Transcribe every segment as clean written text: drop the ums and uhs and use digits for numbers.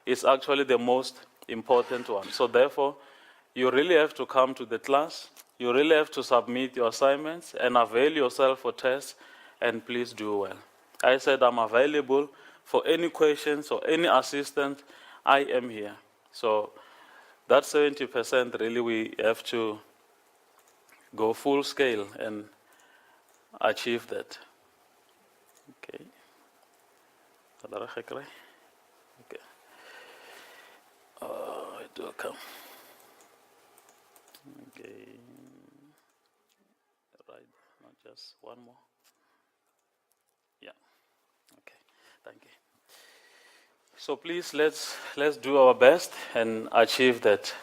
is actually the most important one. So therefore, you really have to come to the class. You really have to submit your assignments and avail yourself for tests, and please do well. I said I'm available for any questions or any assistance. I am here. So that 70% really we have to go full scale and achieve that. Okay. Okay. It will come. Okay. Right. Not just one more. Yeah. Okay. Thank you. So please let's do our best and achieve that.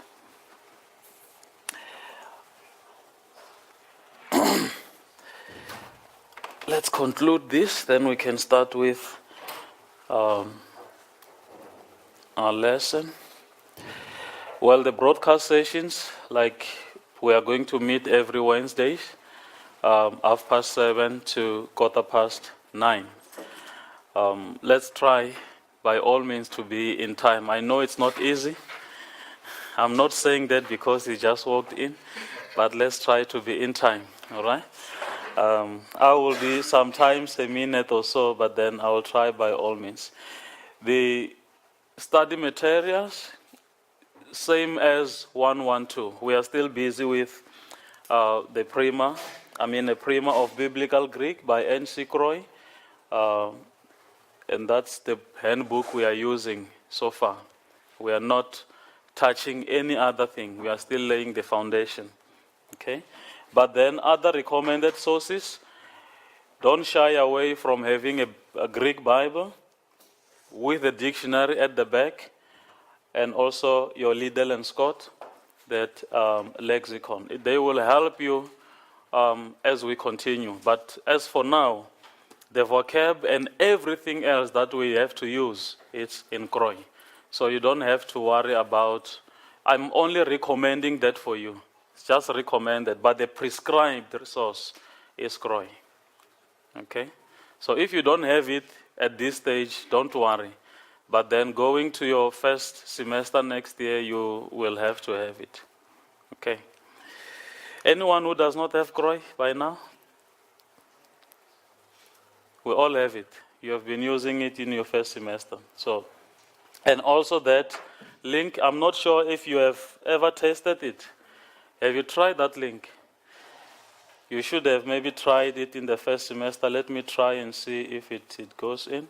Let's conclude this, then we can start with our lesson. Well, the broadcast sessions, like we are going to meet every Wednesday, 7:30 to 9:15. Let's try, by all means, to be in time. I know it's not easy. I'm not saying that because he just walked in, but let's try to be in time, all right? I will be sometimes a minute or so, but then I will try by all means. The study materials, same as 112. We are still busy with a primer of Biblical Greek by N.C. Croy. And that's the handbook we are using so far. We are not touching any other thing. We are still laying the foundation. Okay? But then other recommended sources, don't shy away from having a Greek Bible with a dictionary at the back, and also your Liddell and Scott, that lexicon. They will help you as we continue. But as for now, the vocab and everything else that we have to use, it's in Croy. So you don't have to worry about, I'm only recommending that for you. It's just recommended, but the prescribed resource is Croy. Okay? So if you don't have it at this stage, don't worry. But then going to your first semester next year, you will have to have it. Okay? Anyone who does not have Croy by now? We all have it. You have been using it in your first semester. So, and also that link, I'm not sure if you have ever tested it. Have you tried that link? You should have maybe tried it in the first semester. Let me try and see if it goes in.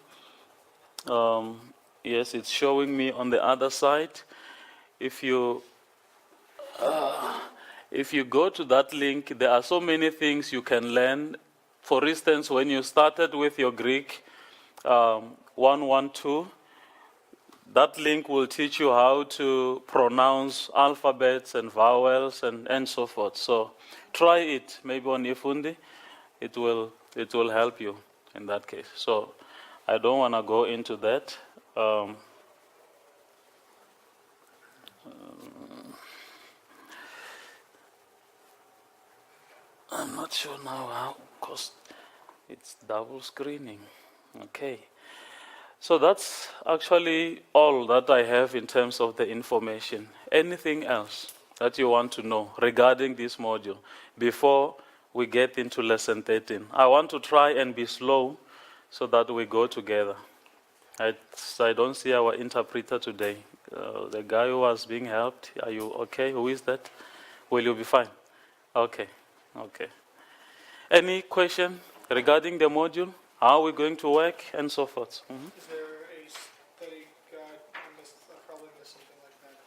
Yes, it's showing me on the other side. If you go to that link, there are so many things you can learn. For instance, when you started with your Greek 112, that link will teach you how to pronounce alphabets and vowels and so forth. So try it, maybe on Ifundi. It will help you in that case. So I don't want to go into that. I'm not sure now how, because it's double screening. Okay. So that's actually all that I have in terms of the information. Anything else that you want to know regarding this module before we get into lesson 13? I want to try and be slow so that we go together. I don't see our interpreter today. The guy who was being helped, are you okay? Who is that? Will you be fine? Okay. Okay. Any question regarding the module? How are we going to work and so forth? Mm-hmm. Is there a study guide? I probably missed something like that.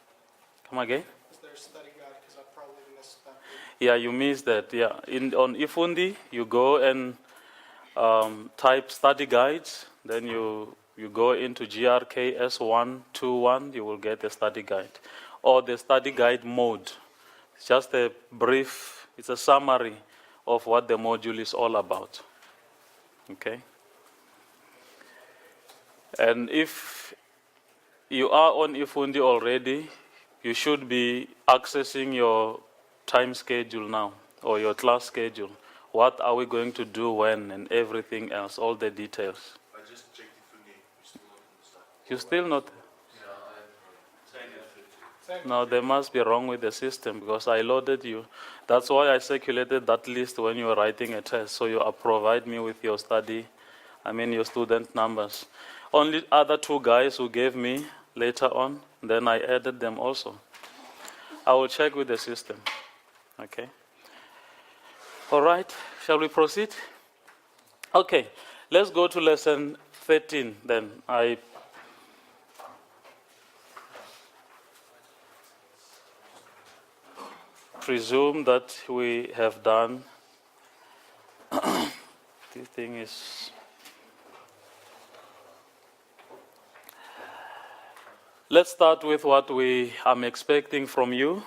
Come again? Is there a study guide? Because I probably missed that. Yeah, you missed that. Yeah, on Ifundi, you go and type study guides. Then you go into GRKS121. You will get the study guide, or the study guide mode. It's just a brief. It's a summary of what the module is all about. Okay? And if you are on Ifundi already, you should be accessing your time schedule now, or your class schedule. What are we going to do when, and everything else, all the details. I just checked Ifundi. We're still not in the start. You're still not? Yeah, No, there must be wrong with the system because I loaded you. That's why I circulated that list when you were writing a test. So you provide me with your your student numbers. Only other two guys who gave me later on, then I added them also. I will check with the system. Okay. All right, shall we proceed? Okay, let's go to lesson 13 then. I presume that we have done. This thing is. Let's start with what I'm expecting from you.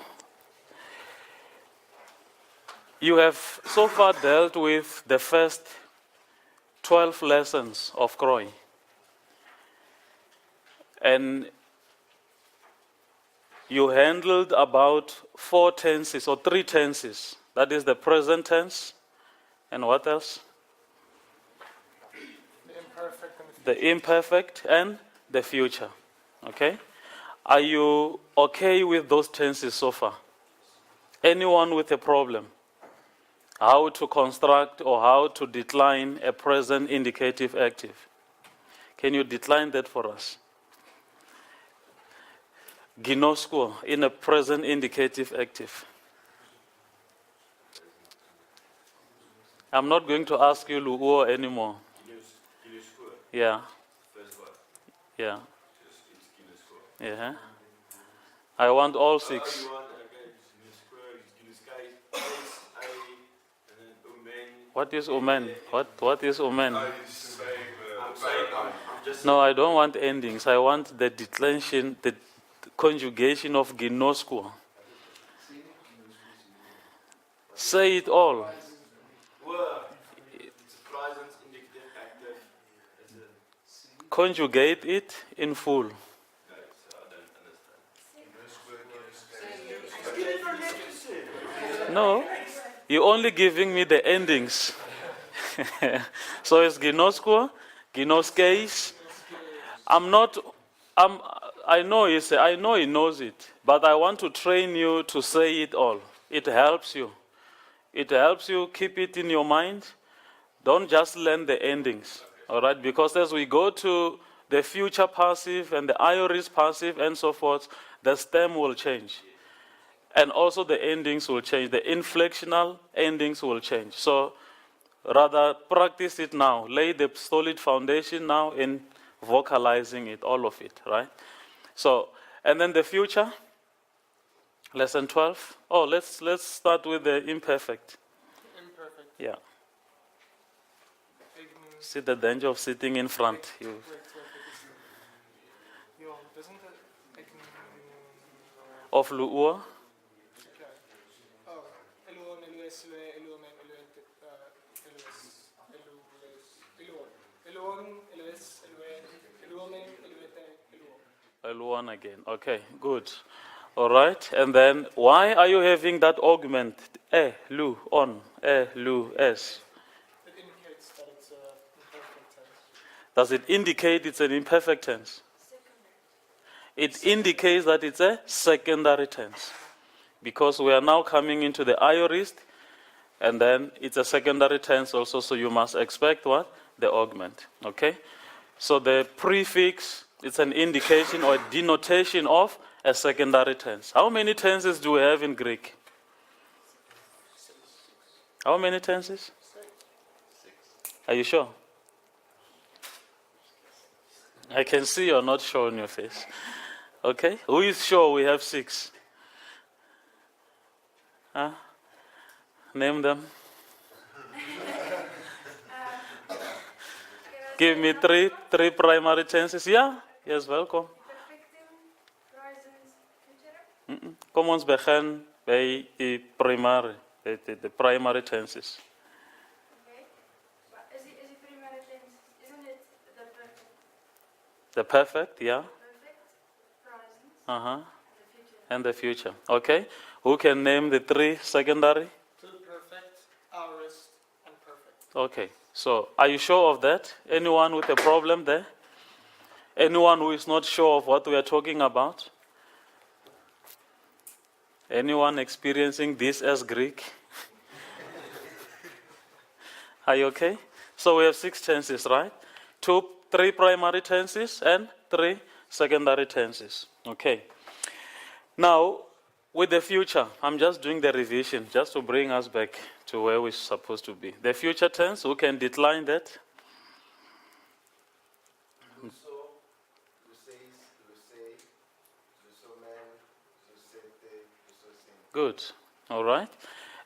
You have so far dealt with the first 12 lessons of Croy. And you handled about 4 tenses or 3 tenses. That is the present tense. And what else? The imperfect and the future. Okay? Are you okay with those tenses so far? Anyone with a problem? How to construct or how to decline a present indicative active? Can you decline that for us? Ginosko in a present indicative active. I'm not going to ask you Luo anymore. Yeah. Yeah. Yeah. I want all 6. What is Omen? What is Omen? No, I don't want endings. I want the declension, the conjugation of Ginosko. Say it all. Conjugate it in full. No, you're only giving me the endings. So it's Ginosko, Ginoskeis. I know he knows it, but I want to train you to say it all. It helps you. It helps you keep it in your mind. Don't just learn the endings, all right? Because as we go to the future passive and the aorist passive and so forth, the stem will change. And also the endings will change. The inflectional endings will change. So rather practice it now. Lay the solid foundation now in vocalizing it, all of it, right? So, and then the future, lesson 12. Oh, let's start with the imperfect. Imperfect. Yeah. See the danger of sitting in front. Wait. Yo, doesn't that Of Lu'ua. Okay. Oh, Eluon, Elues, Eluomen, Eluon, Elues, Eluomen, Eluete, Eluon. L1 again. Okay, good. All right. And then why are you having that augment? Lu, on, Lu, S. It indicates that it's an imperfect tense. Does it indicate it's an imperfect tense? It indicates that it's a secondary tense. Because we are now coming into the aorist, and then it's a secondary tense also, so you must expect what? The augment. Okay? So the prefix, it's an indication or a denotation of a secondary tense. How many tenses do we have in Greek? How many tenses? 6. Are you sure? I can see you're not sure on your face. Okay? Who is sure we have 6? Huh? Name them. Give me three primary tenses. Yeah? Yes, welcome. Kom ons begin by die primary, the primary tenses. Okay. But is the primary tense, isn't it the perfect? The perfect, yeah? Perfect, present, Uh-huh. the future. And the future. Okay? Who can name the 3 secondary? Perfect, aorist, and perfect. Okay. So, are you sure of that? Anyone with a problem there? Anyone who is not sure of what we are talking about? Anyone experiencing this as Greek? Are you okay? So we have 6 tenses, right? 3 primary tenses and 3 secondary tenses. Okay. Now, with the future, I'm just doing the revision just to bring us back to where we're supposed to be. The future tense, who can decline that? Luso, Luceis, Lucei, Lusomen, Lucete, Lusosin. Good. All right.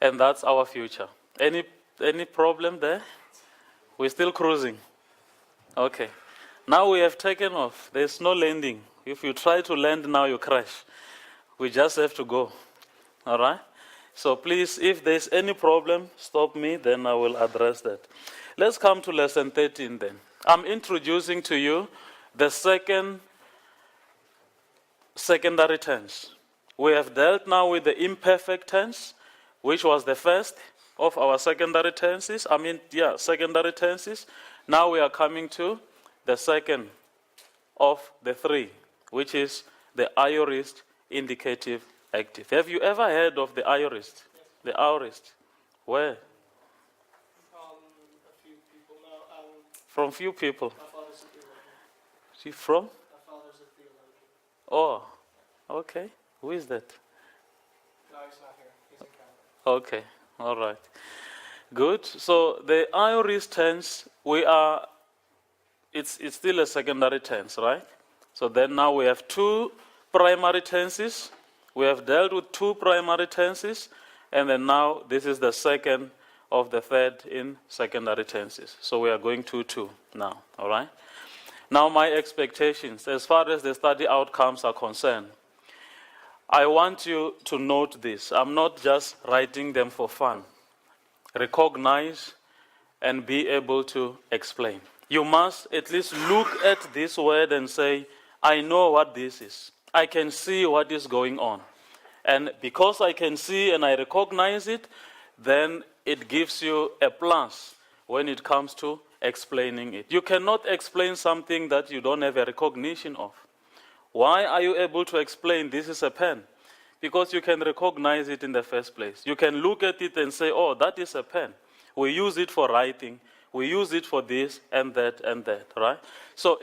And that's our future. Any problem there? We're still cruising. Okay. Now we have taken off. There's no landing. If you try to land now, you crash. We just have to go. All right? So please, if there's any problem, stop me, then I will address that. Let's come to lesson 13 then. I'm introducing to you the secondary tense. We have dealt now with the imperfect tense, which was the first of our secondary tenses. Secondary tenses. Now we are coming to the second of the 3, which is the aorist indicative active. Have you ever heard of the aorist? The aorist? Where? A few people know. From few people. My father's a theologian. See, from? My father's a theologian. Oh, okay. Who is that? No, he's not here. He's in Canada. Okay, all right. Good. So the aorist tense, it's still a secondary tense, right? So then now we have 2 primary tenses. We have dealt with 2 primary tenses, and then now this is the second of the 3rd in secondary tenses. So we are going 2-2 now, all right? Now my expectations, as far as the study outcomes are concerned, I want you to note this. I'm not just writing them for fun. Recognize and be able to explain. You must at least look at this word and say, I know what this is. I can see what is going on. And because I can see and I recognize it, then it gives you a plus when it comes to explaining it. You cannot explain something that you don't have a recognition of. Why are you able to explain this is a pen? Because you can recognize it in the first place. You can look at it and say, oh, that is a pen. We use it for writing. We use it for this and that, right? So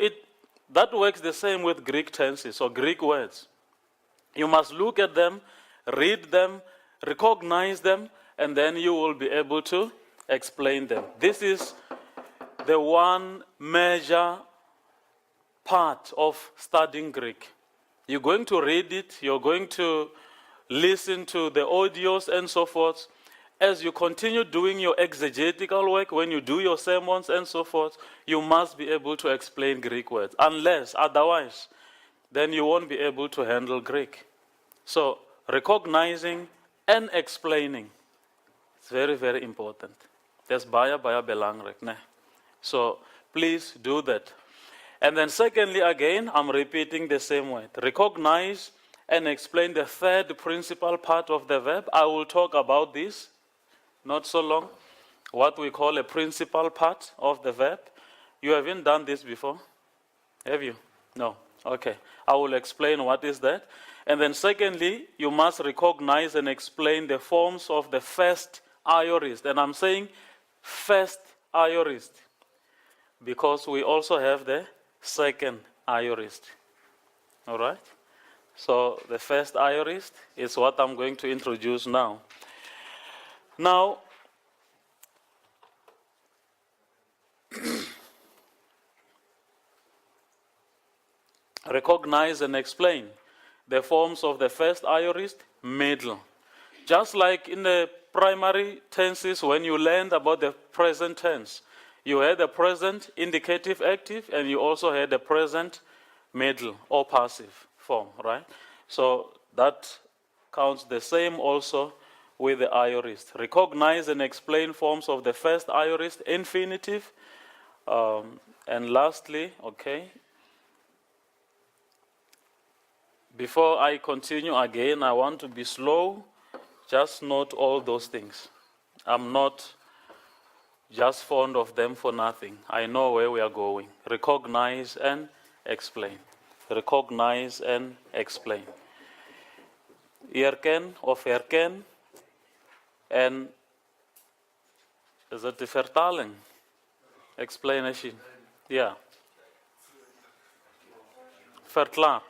that works the same with Greek tenses or Greek words. You must look at them, read them, recognize them, and then you will be able to explain them. This is the one major part of studying Greek. You're going to read it, you're going to listen to the audios and so forth. As you continue doing your exegetical work, when you do your sermons and so forth, you must be able to explain Greek words. Otherwise, then you won't be able to handle Greek. So, recognizing and explaining, it's very, very important. That's baya belangrijk. So, please do that. And then secondly, again, I'm repeating the same word. Recognize and explain the 3rd principal part of the verb. I will talk about this not so long, what we call a principal part of the verb. You haven't done this before? Have you? No. Okay. I will explain what is that. And then secondly, you must recognize and explain the forms of the first aorist. And I'm saying first aorist because we also have the second aorist. All right? So the first aorist is what I'm going to introduce now. Now, recognize and explain the forms of the first aorist, middle. Just like in the primary tenses, when you learned about the present tense, you had the present indicative active and you also had the present middle or passive form, right? So that counts the same also with the aorist. Recognize and explain forms of the first aorist, infinitive. And lastly, okay, before I continue again, I want to be slow. Just note all those things. I'm not just fond of them for nothing. I know where we are going. Recognize and explain. Recognize and explain. Yerken of Erken en is het de vertaling? Explanation. Ja. Verklaar.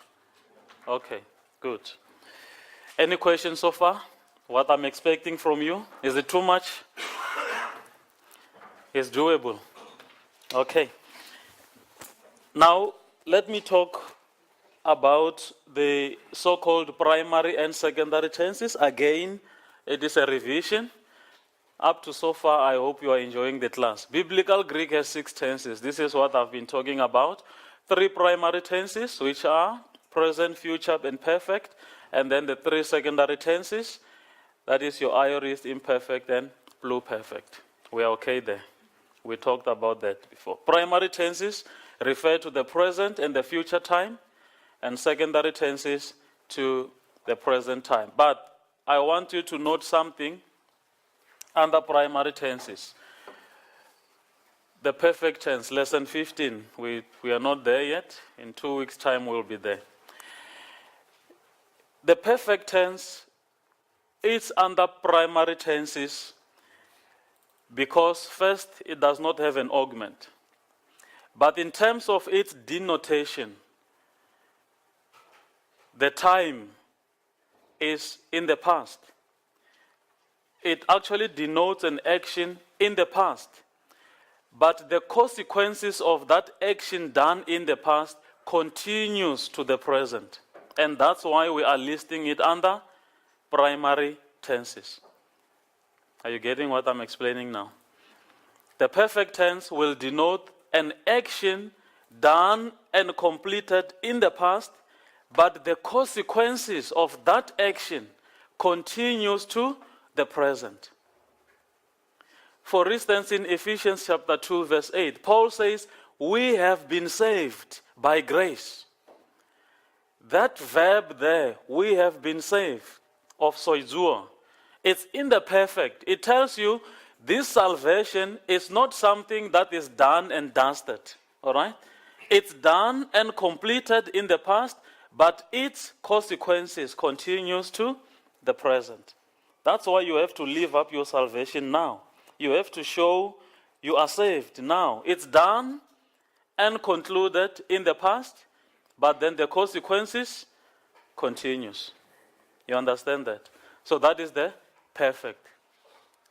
Okay, good. Any questions so far? What I'm expecting from you? Is it too much? It's doable. Okay. Now, let me talk about the so-called primary and secondary tenses. Again, it is a revision. Up to so far, I hope you are enjoying the class. Biblical Greek has 6 tenses. This is what I've been talking about. 3 primary tenses, which are present, future, and perfect. And then the 3 secondary tenses, that is your aorist, imperfect, and pluperfect. We are okay there. We talked about that before. Primary tenses refer to the present and the future time, and secondary tenses to the present time. But I want you to note something under primary tenses. The perfect tense, lesson 15. We are not there yet. In 2 weeks' time, we'll be there. The perfect tense is under primary tenses because, first, it does not have an augment. But in terms of its denotation, the time is in the past. It actually denotes an action in the past. But the consequences of that action done in the past continues to the present. And that's why we are listing it under primary tenses. Are you getting what I'm explaining now? The perfect tense will denote an action done and completed in the past, but the consequences of that action continues to the present. For instance, in Ephesians chapter 2, verse 8, Paul says, we have been saved by grace. That verb there, we have been saved, of soizua, it's in the perfect. It tells you this salvation is not something that is done and dusted. All right? It's done and completed in the past, but its consequences continues to the present. That's why you have to live up your salvation now. You have to show you are saved now. It's done and concluded in the past, but then the consequences continues. You understand that? So that is the perfect.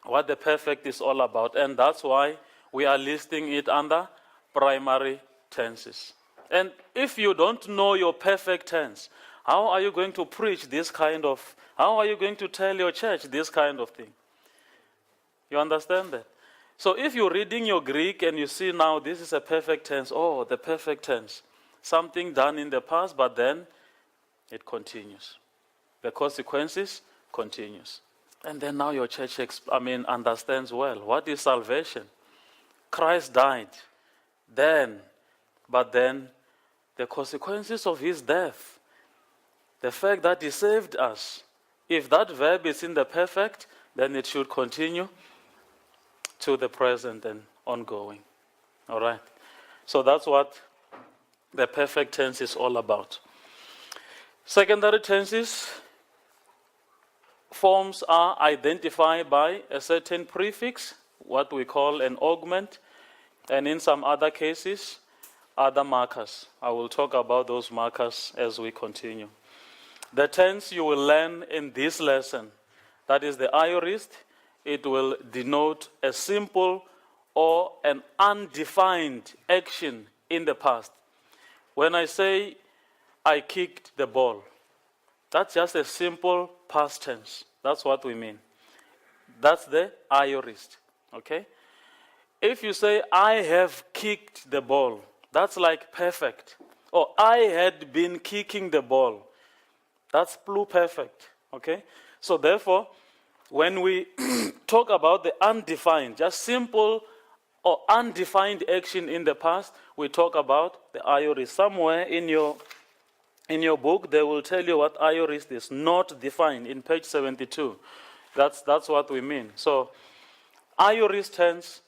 What the perfect is all about. And that's why we are listing it under primary tenses. And if you don't know your perfect tense, how are you going to preach this kind of, how are you going to tell your church this kind of thing? You understand that? So if you're reading your Greek and you see now this is a perfect tense, oh, the perfect tense, something done in the past, but then it continues. The consequences continues. And then now your church understands well. What is salvation? Christ died. But then the consequences of his death, the fact that he saved us, if that verb is in the perfect, then it should continue to the present and ongoing. All right? So that's what the perfect tense is all about. Secondary tenses, forms are identified by a certain prefix, what we call an augment, and in some other cases, other markers. I will talk about those markers as we continue. The tense you will learn in this lesson, that is the aorist, it will denote a simple or an undefined action in the past. When I say I kicked the ball, that's just a simple past tense. That's what we mean. That's the aorist. Okay? If you say I have kicked the ball, that's like perfect. Or I had been kicking the ball. That's pluperfect. Okay? So therefore, when we talk about the undefined, just simple or undefined action in the past, we talk about the aorist. Somewhere in your book, they will tell you what aorist is, not defined, in page 72. That's what we mean. So, aorist tense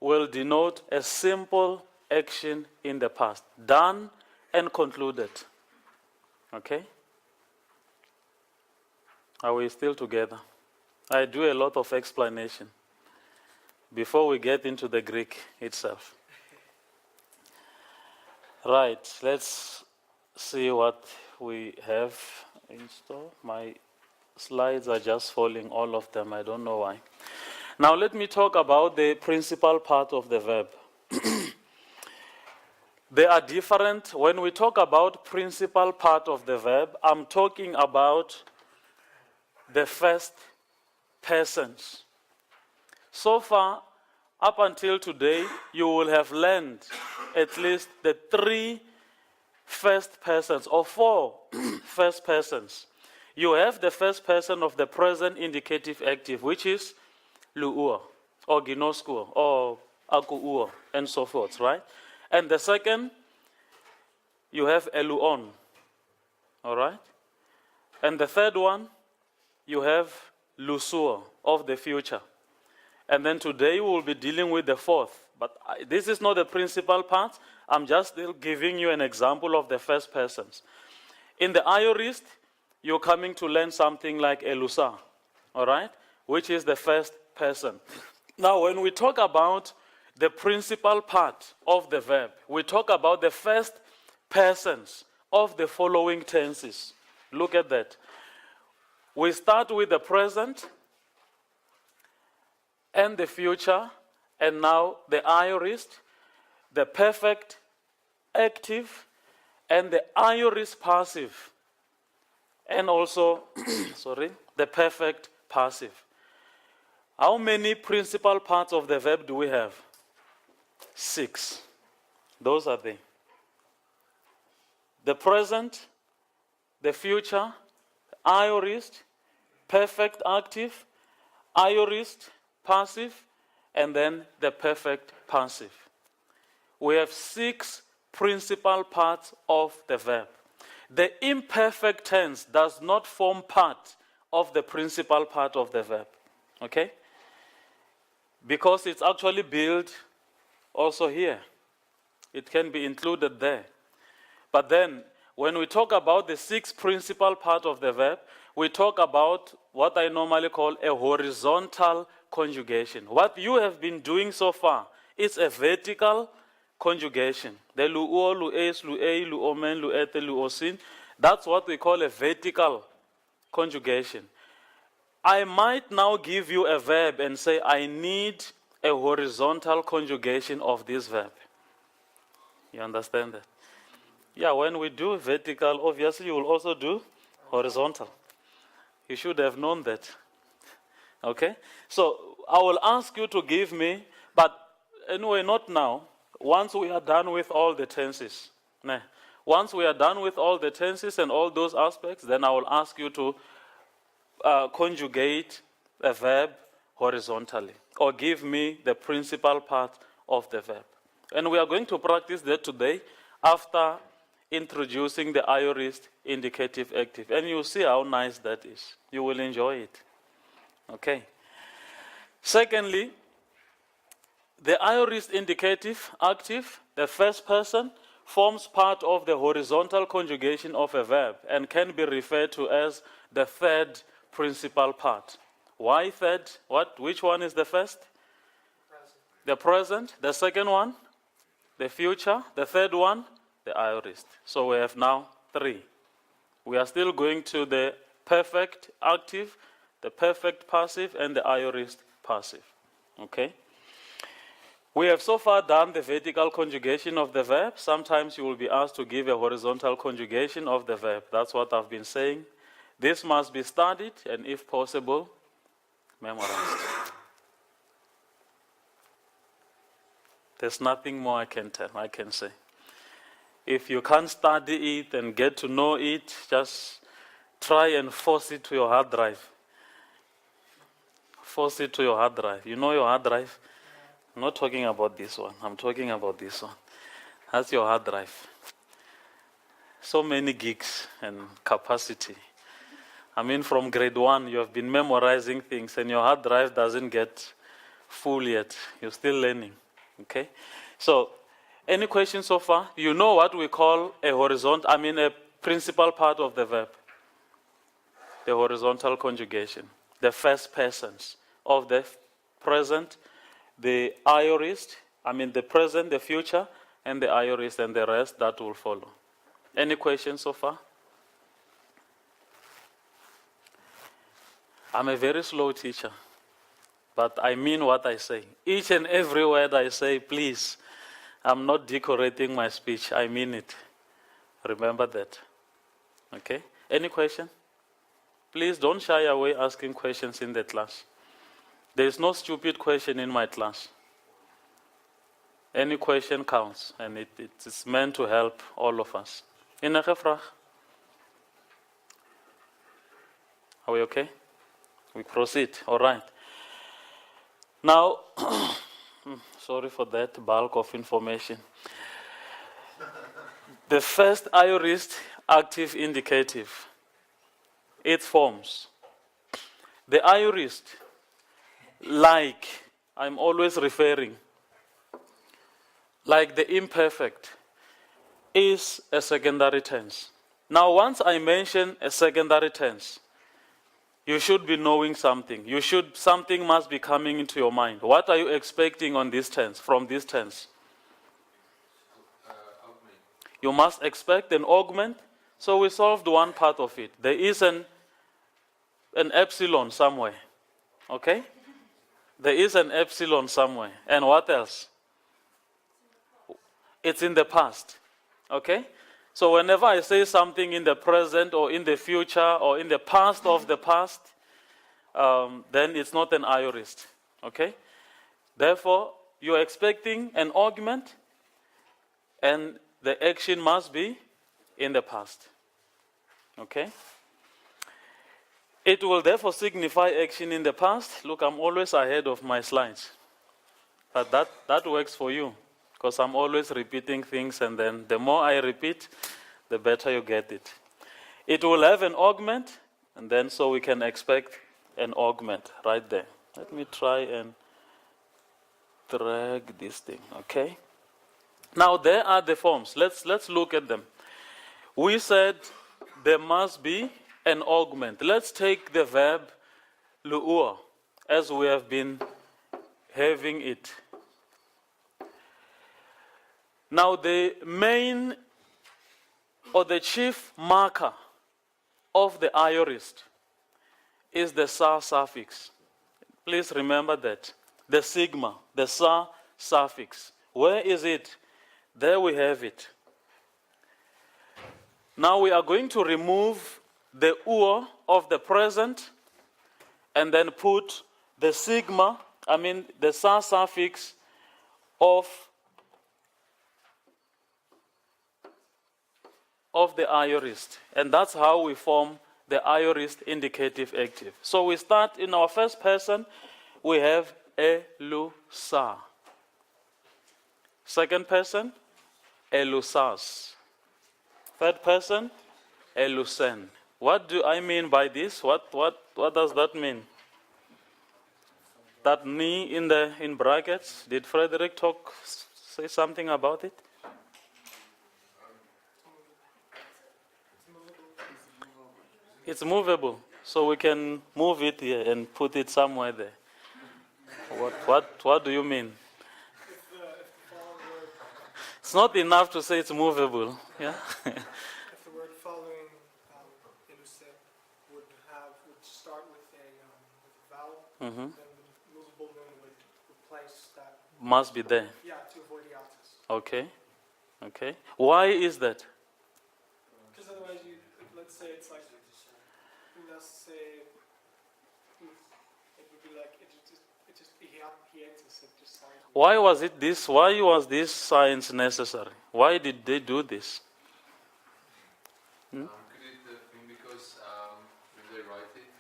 will denote a simple action in the past, done and concluded. Okay? Are we still together? I do a lot of explanation before we get into the Greek itself. Right, let's see what we have in store. My slides are just falling, all of them. I don't know why. Now let me talk about the principal part of the verb. They are different. When we talk about principal part of the verb, I'm talking about the first persons. So far, up until today, you will have learned at least the 3 first persons or 4 first persons. You have the first person of the present indicative active, which is lu'ua, or ginoskuo, or aku'ua, and so forth, right? And the second, you have eluon, all right? And the third one, you have lusua, of the future. And then today we will be dealing with the 4th. But this is not the principal part. I'm just still giving you an example of the first persons. In the aorist, you're coming to learn something like elusa, all right? Which is the first person. Now, when we talk about the principal part of the verb, we talk about the first persons of the following tenses. Look at that. We start with the present and the future, and now the aorist, the perfect active, and the aorist passive, and also, the perfect passive. How many principal parts of the verb do we have? 6. Those are they. The present, the future, aorist, perfect active, aorist passive, and then the perfect passive. We have 6 principal parts of the verb. The imperfect tense does not form part of the principal part of the verb. Okay? Because it's actually built also here. It can be included there. But then, when we talk about the 6 principal part of the verb, we talk about what I normally call a horizontal conjugation. What you have been doing so far is a vertical conjugation. The lu'o, lu'es, lu'ei, lu'omen, lu'ete, lu'osin. That's what we call a vertical conjugation. I might now give you a verb and say, I need a horizontal conjugation of this verb. You understand that? Yeah, when we do vertical, obviously you will also do horizontal. You should have known that. Okay? So I will ask you to give me, but anyway, not now. Once we are done with all the tenses. Once we are done with all the tenses and all those aspects, then I will ask you to conjugate a verb horizontally, or give me the principal part of the verb. And we are going to practice that today after introducing the aorist indicative active. And you'll see how nice that is. You will enjoy it. Okay. Secondly, the aorist indicative active, the first person, forms part of the horizontal conjugation of a verb and can be referred to as the third principal part. Why third? Which one is the first? Present. The present. The second one? The future. The third one? The aorist. So we have now 3. We are still going to the perfect active, the perfect passive, and the aorist passive. Okay? We have so far done the vertical conjugation of the verb. Sometimes you will be asked to give a horizontal conjugation of the verb. That's what I've been saying. This must be studied and, if possible, memorized. There's nothing more I can say. If you can't study it and get to know it, just try and force it to your hard drive. Force it to your hard drive. You know your hard drive? I'm not talking about this one. I'm talking about this one. That's your hard drive. So many gigs and capacity. I mean, from grade 1, you have been memorizing things and your hard drive doesn't get full yet. You're still learning. Okay? So, any questions so far? You know what we call a principal part of the verb. the horizontal conjugation, the first persons of the present, the aorist, the present, the future, and the aorist, and the rest that will follow. Any questions so far? I'm a very slow teacher, but I mean what I say. Each and every word I say, please, I'm not decorating my speech. I mean it. Remember that. Okay? Any question? Please don't shy away asking questions in the class. There is no stupid question in my class. Any question counts, and it is meant to help all of us. Enige vraag? Are we okay? We proceed. All right. Now, sorry for that bulk of information. The first aorist, active indicative. Its forms. The aorist, like, I'm always referring, like the imperfect, is a secondary tense. Now, once I mention a secondary tense, you should be knowing something. Something must be coming into your mind. What are you expecting on this tense, from this tense? Augment. You must expect an augment. So we solved one part of it. There is an epsilon somewhere. Okay? There is an epsilon somewhere. And what else? It's in the past. Okay? So whenever I say something in the present or in the future or in the past of the past, then it's not an aorist. Okay? Therefore, you're expecting an augment, and the action must be in the past. Okay? It will therefore signify action in the past. Look, I'm always ahead of my slides. But that works for you, because I'm always repeating things, and then the more I repeat, the better you get it. It will have an augment, and then so we can expect an augment right there. Let me try and drag this thing, okay? Now there are the forms. Let's look at them. We said there must be an augment. Let's take the verb lu'ua as we have been having it. Now the main or the chief marker of the aorist is the sa suffix. Please remember that. The sigma, the sa suffix. Where is it? There we have it. Now we are going to remove the ua of the present and then put the sigma, the sa suffix of the aorist. And that's how we form the aorist indicative active. So we start in our first person, we have elusa. Second person, elusas. Third person, elusen. What do I mean by this? What does that mean? That ni in brackets, did Frederick say something about it? It's movable, so we can move it here and put it somewhere there. What do you mean? If the following word, It's not enough to say it's movable. Yeah. if the word following iluse would start with a vowel, then the movable noun would replace that. Must be there. Yeah, to avoid the hiatus. Okay. Why is that? Because otherwise, let's say it's like, let's say, it would be like it just hiatus. It just sounds. Why was this science necessary? Why did they do this? Could it have been because when they write it,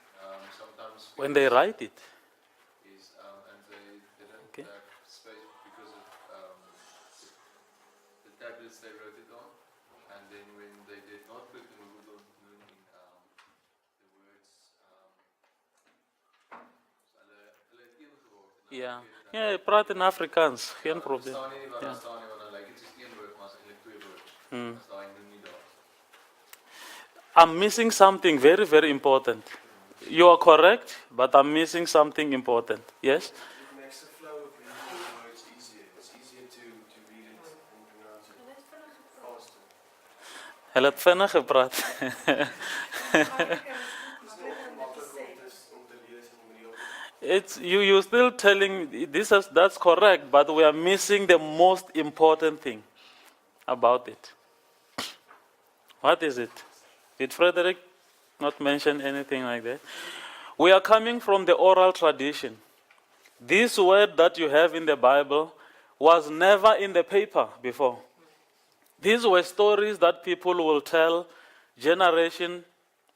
sometimes When they write it. is and they didn't Okay. have space because of the tablets they wrote it on, and then when they did not put the movable noun in the words, hulle het een geword. Ja. Ja, je praat in Afrikaans, geen probleem. Staan nie wat Ja. daar staan nie, want dan lyk dit soos een woord, maar is eintlik twee woorde. As daai noem nie daar. I'm missing something very, very important. You are correct, but I'm missing something important. Yes? It makes the flow of reading the words easier. It's easier to read it and pronounce it faster. Hij had verder gepraat. It's you still telling that's correct, but we are missing the most important thing about it. What is it? Did Frederick not mention anything like that? We are coming from the oral tradition. This word that you have in the Bible was never in the paper before. These were stories that people will tell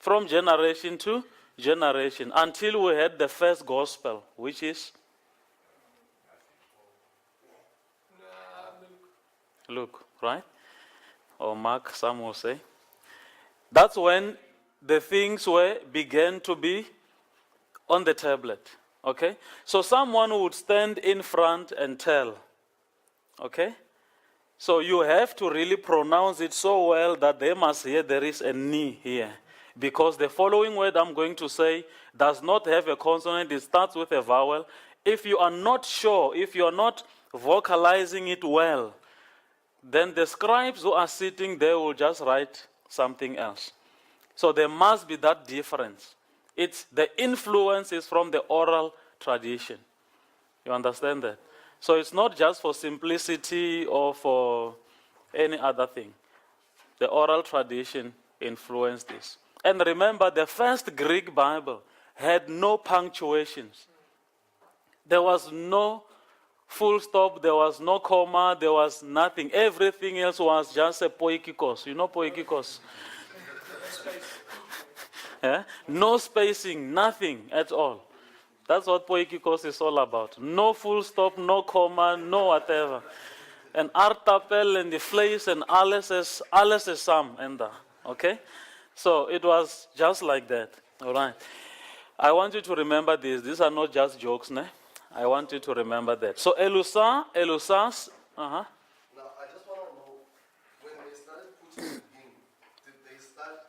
from generation to generation until we had the first gospel, which is Luke, right? Or Mark, some will say. That's when the things began to be on the tablet. Okay? So someone would stand in front and tell. Okay? So you have to really pronounce it so well that they must hear there is a ni here. Because the following word I'm going to say does not have a consonant, it starts with a vowel. If you are not sure, if you are not vocalizing it well, then the scribes who are sitting there will just write something else. So there must be that difference. The influence is from the oral tradition. You understand that? So it's not just for simplicity or for any other thing. The oral tradition influenced this. And remember, the first Greek Bible had no punctuations. There was no full stop, there was no comma, there was nothing. Everything else was just a poikikos. You know poikikos? Yeah? No spacing, nothing at all. That's what poikikos is all about. No full stop, no comma, no whatever. And artapel and the place and alles is some and that. Okay? So it was just like that. All right. I want you to remember this. These are not just jokes, ne? I want you to remember that. So Elusas, Now, I just want to know, when they started putting it in, did they start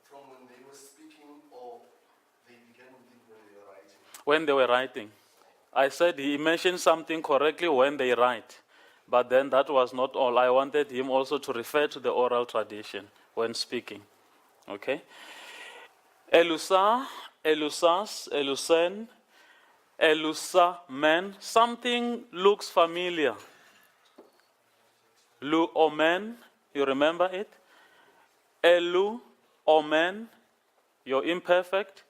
from when they were speaking or they began with it when they were writing? when they were writing. I said he mentioned something correctly when they write. But then that was not all. I wanted him also to refer to the oral tradition when speaking. Okay? Elusa, Elusas, Elusen, Elusamen. Something looks familiar. Lu Omen, you remember it? Elu Omen, your imperfect.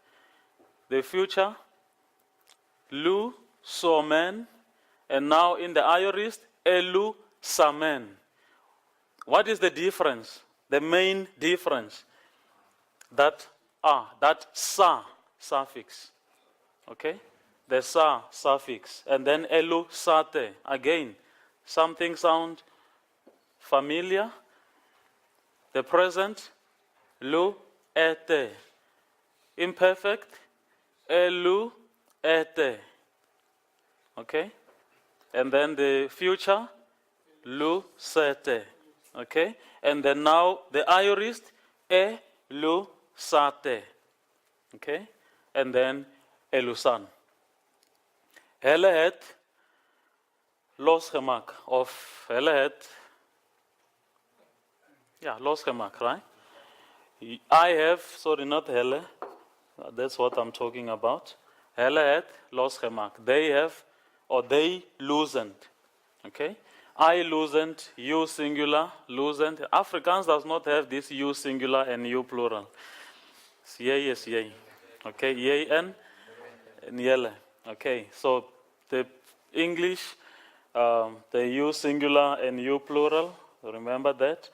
The future. Lu Somen. And now in the aorist, Elu Samen. What is the difference? The main difference? That sa suffix. Okay? The sa suffix. And then elu sate. Again, something sound familiar. The present, lu ete. Imperfect, elu ete. Okay? And then the future, lu sete. Okay? And then now the aorist, lu sate. Okay? And then elusan. Helehet los gemak of helehet. Yeah, los gemak, right? I have, sorry, not hele. That's what I'm talking about. Helehet los gemak. They have, or they loosened. Okay? I loosened, you singular, loosened. Afrikaans does not have this you singular and you plural. It's yay is yay. Okay, yay and yelle. Okay, so the English, the you singular and you plural, remember that,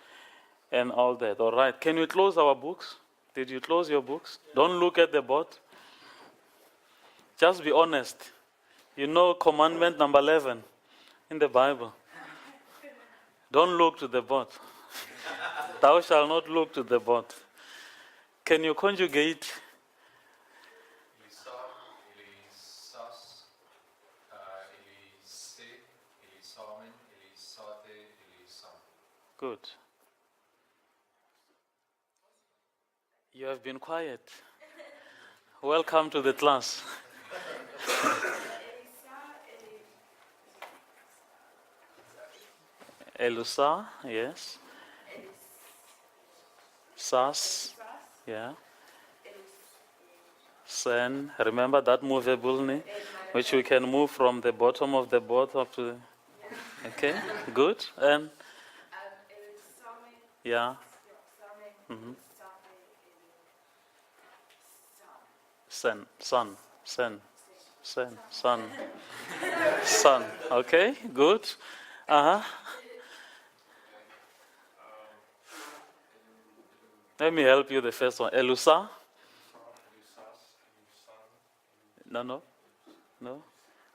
and all that. All right, can we close our books? Did you close your books? Don't look at the board. Just be honest. You know commandment number 11 in the Bible. Don't look to the board. Thou shalt not look to the board. Can you conjugate? Elisa, Elisas, Elise, Elisamen, Elisate, Elisam. Good. You You have been quiet. Welcome to the class. Elusa, yes. Sas, yeah. Sen, remember that movable name, which we can move from the bottom of the boat up to the... Okay, good. And yeah. Mm-hmm. Sen, sun, sen, sun, sun. Okay, good. Uh-huh. Let me help you the first one. Elusa? No.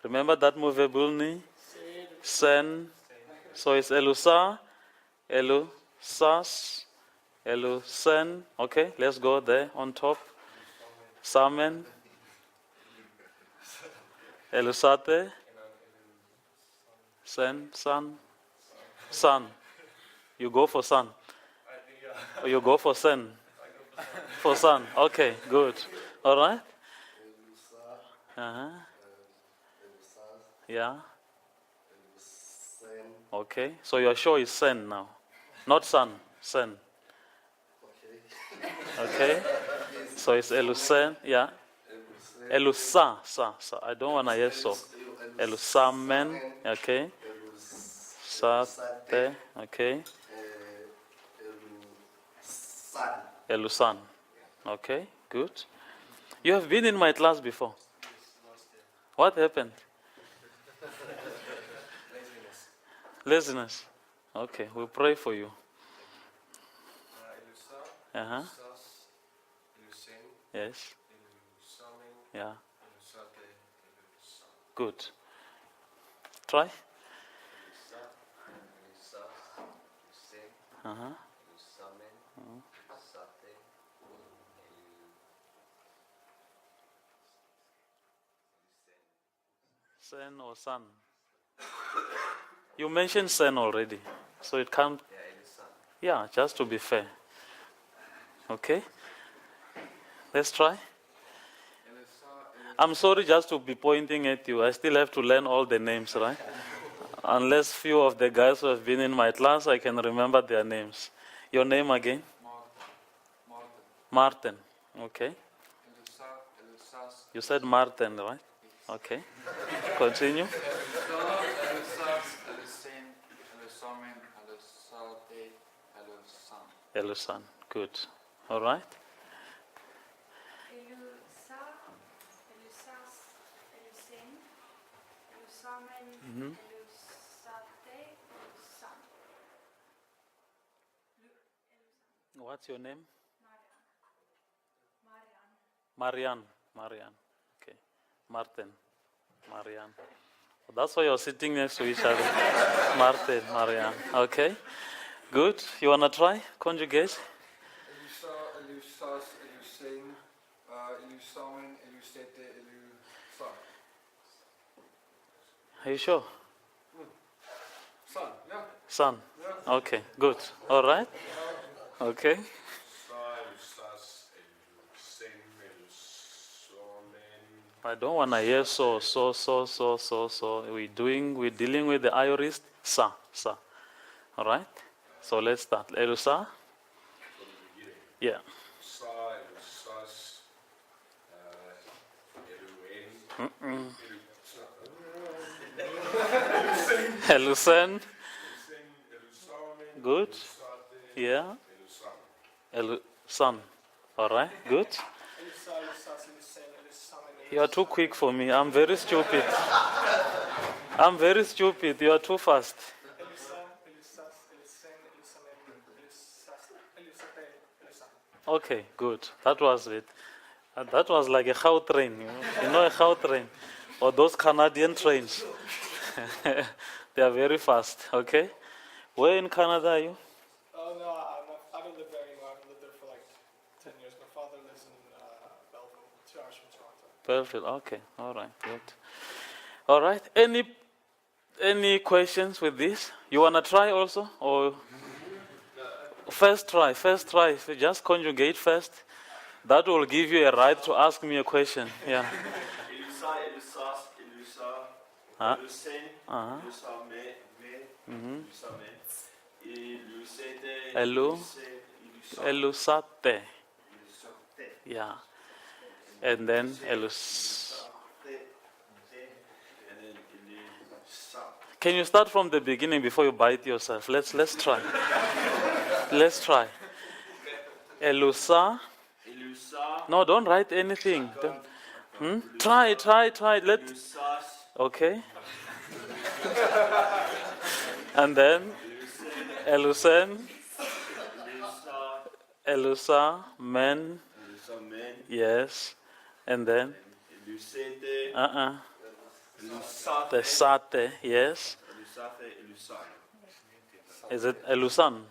Remember that movable knee? Sen. So it's Elusa, Elusas, Elusen. Okay, let's go there on top. Samen. Elusate. Sen, sun. Sun. You go for sun. Or you go for sen. For sun. Okay, good. All right. Uh-huh. Yeah. Okay. So you're sure it's sen now. Not sun. Sen. Okay. So it's Elusen. Yeah. Elusa. Sa. I don't want to hear so. Elusamen. Okay. Sate. Okay. Elusan. Okay. Good. You have been in my class before. What happened? Laziness. Okay, we'll pray for you. Uh-huh. Yes. Yeah. Good. Try. Uh-huh. Sen or sun? You mentioned sen already, so it can't. Yeah, just to be fair. Okay. Let's try. I'm sorry just to be pointing at you. I still have to learn all the names, right? Unless few of the guys who have been in my class, I can remember their names. Your name again? Martin. Okay. You said Martin, right? Okay. Continue. Elusan. Good. All right. Elusa, Elusas, Elusen, Elusamen, Mhm. Elusate, Elusan. What's your name? Marian. Marian. Okay. Martin. Marian. That's why you're sitting next to each other. Martin, Marian. Okay. Good. You want to try? Conjugate? Elusa, Elusas, Elusen, Elusamen, Elusete, Elusan. Are you sure? Sun, yeah. Son. Okay. Good. All right. Okay. I don't want to hear so. We're dealing with the aorist. Sa. All right. So let's start. Elusa. Yeah. Elusen. Good. Yeah. Elusan. All right. Good. Elusa, Elusas, Elusen, Elusamen, You are too quick for me. I'm very stupid. You are too fast. Elusa, Elusas, Elusen, Elusamen, Elusas, Elusate, Elusan. Okay, good. That was it. That was like a cow train. You know a cow train? Or those Canadian trains. They are very fast. Okay. Where in Canada are you? Oh no, I don't live there anymore. I've lived there for like 10 years. My father lives in Belleville, 2 hours from Toronto. Perfect. Okay. All right. Good. All right. Any questions with this? You wanna try also, or first try? If you just conjugate first. That will give you a right to ask me a question. Yeah. Elusa, elusas, elusa, Huh? elusen, Uh-huh. elusa me, Mhm. elusa me, elusete, Elu. elusa, Elusate. elusate, Yeah. And then elus. and then elusa. Can you start from the beginning before you bite yourself? Let's try. Let's try. Elusa. Elusa, No, don't write anything. Try. Let. elusas, Okay. And then elusen, elusa, elusa, men. elusa men, Yes. And then elusete, the elusate, sate. Yes. elusate, elusan. Is it elusan?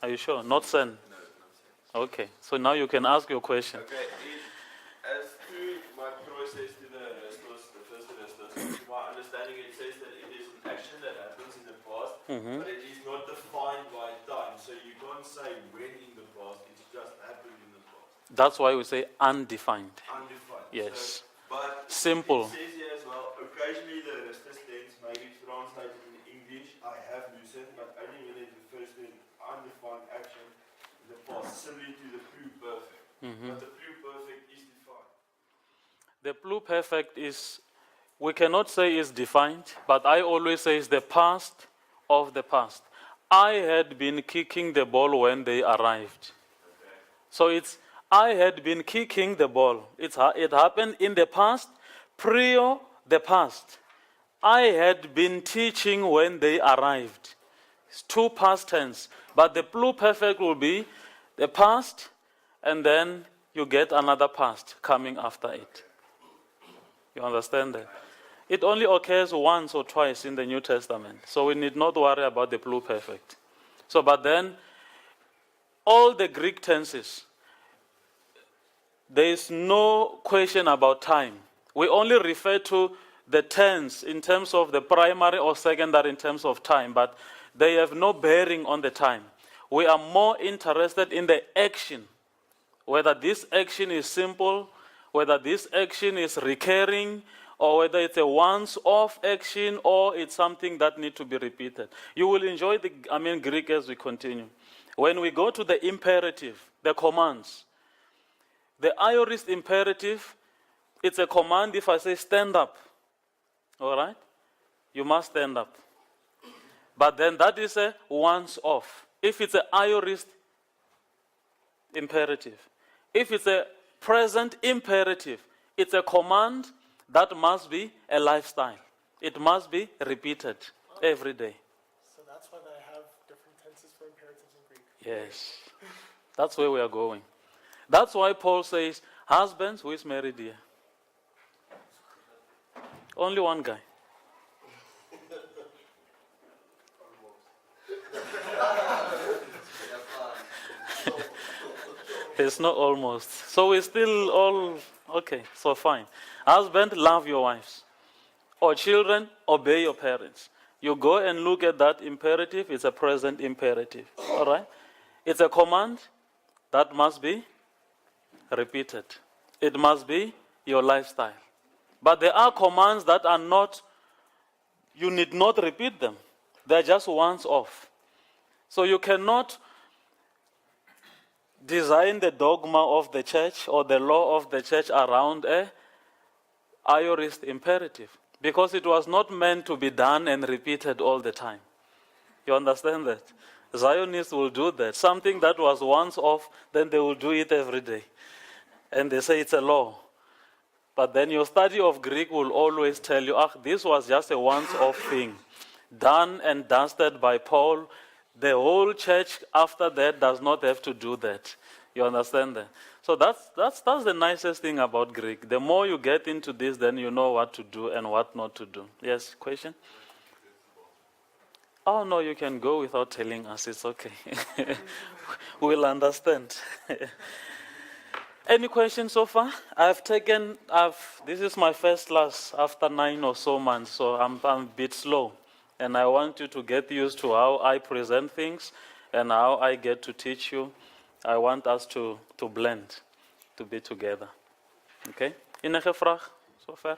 Are you sure? Not sen. Okay. So now you can ask your question. Okay, as to my process to the restless, the first restless, to my understanding it says that it is an action that happens in the past, Mhm. but it is not defined by time. So you can't say when in the past, it's just happened in the past. That's why we say undefined. Undefined. Yes. So, but Simple. it says here as well, occasionally the restless tense may be translated in English, I have loosened, but only when it refers to an undefined action in the past, similarly to the pluperfect. Mhm. But the pluperfect is defined. The pluperfect is, we cannot say is defined, but I always say it's the past of the past. I had been kicking the ball when they arrived. So it's, I had been kicking the ball. It happened in the past, prior the past. I had been teaching when they arrived. It's two past tense. But the pluperfect will be the past, and then you get another past coming after it. You understand that? It only occurs once or twice in the New Testament. So we need not worry about the pluperfect. So, but then, all the Greek tenses, there is no question about time. We only refer to the tense in terms of the primary or secondary in terms of time, but they have no bearing on the time. We are more interested in the action, whether this action is simple, whether this action is recurring, or whether it's a once-off action or it's something that needs to be repeated. You will enjoy the Greek as we continue. When we go to the imperative, the commands, the aorist imperative, it's a command if I say stand up. All right? You must stand up. But then that is a once-off. If it's an aorist imperative. If it's a present imperative, it's a command that must be a lifestyle. It must be repeated every day. So that's why they have different tenses for imperatives in Greek. Yes. That's where we are going. That's why Paul says, husbands, who is married here? Only one guy. It's not almost. So we're still all, okay, so fine. Husband, love your wives. Or children, obey your parents. You go and look at that imperative, it's a present imperative. All right? It's a command that must be repeated. It must be your lifestyle. But there are commands that are not, you need not repeat them. They're just once off. So you cannot design the dogma of the church or the law of the church around a aorist imperative, because it was not meant to be done and repeated all the time. You understand that? Zionists will do that. Something that was once off, then they will do it every day. And they say it's a law. But then your study of Greek will always tell you, this was just a once-off thing, done and dusted by Paul. The whole church after that does not have to do that. You understand that? So that's the nicest thing about Greek. The more you get into this, then you know what to do and what not to do. Yes, question? Oh, no, you can go without telling us. It's okay. We'll understand. Any questions so far? This is my first class after 9 or so months, so I'm a bit slow. And I want you to get used to how I present things and how I get to teach you. I want us to blend. to be together. Okay? Enige vraag zover?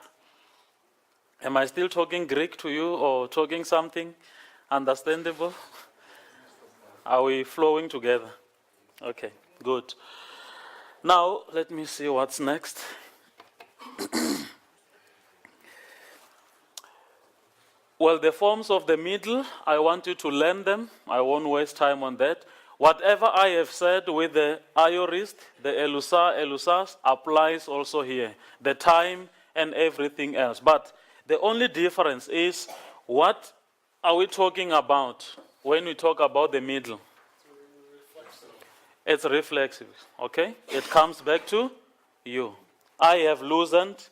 Am I still talking Greek to you or talking something understandable? Are we flowing together? Okay, good. Now, let me see what's next. Well, the forms of the middle, I want you to learn them. I won't waste time on that. Whatever I have said with the aorist, the elusas, applies also here. The time and everything else. But the only difference is, what are we talking about when we talk about the middle? It's reflexive, okay? It comes back to you. I have loosened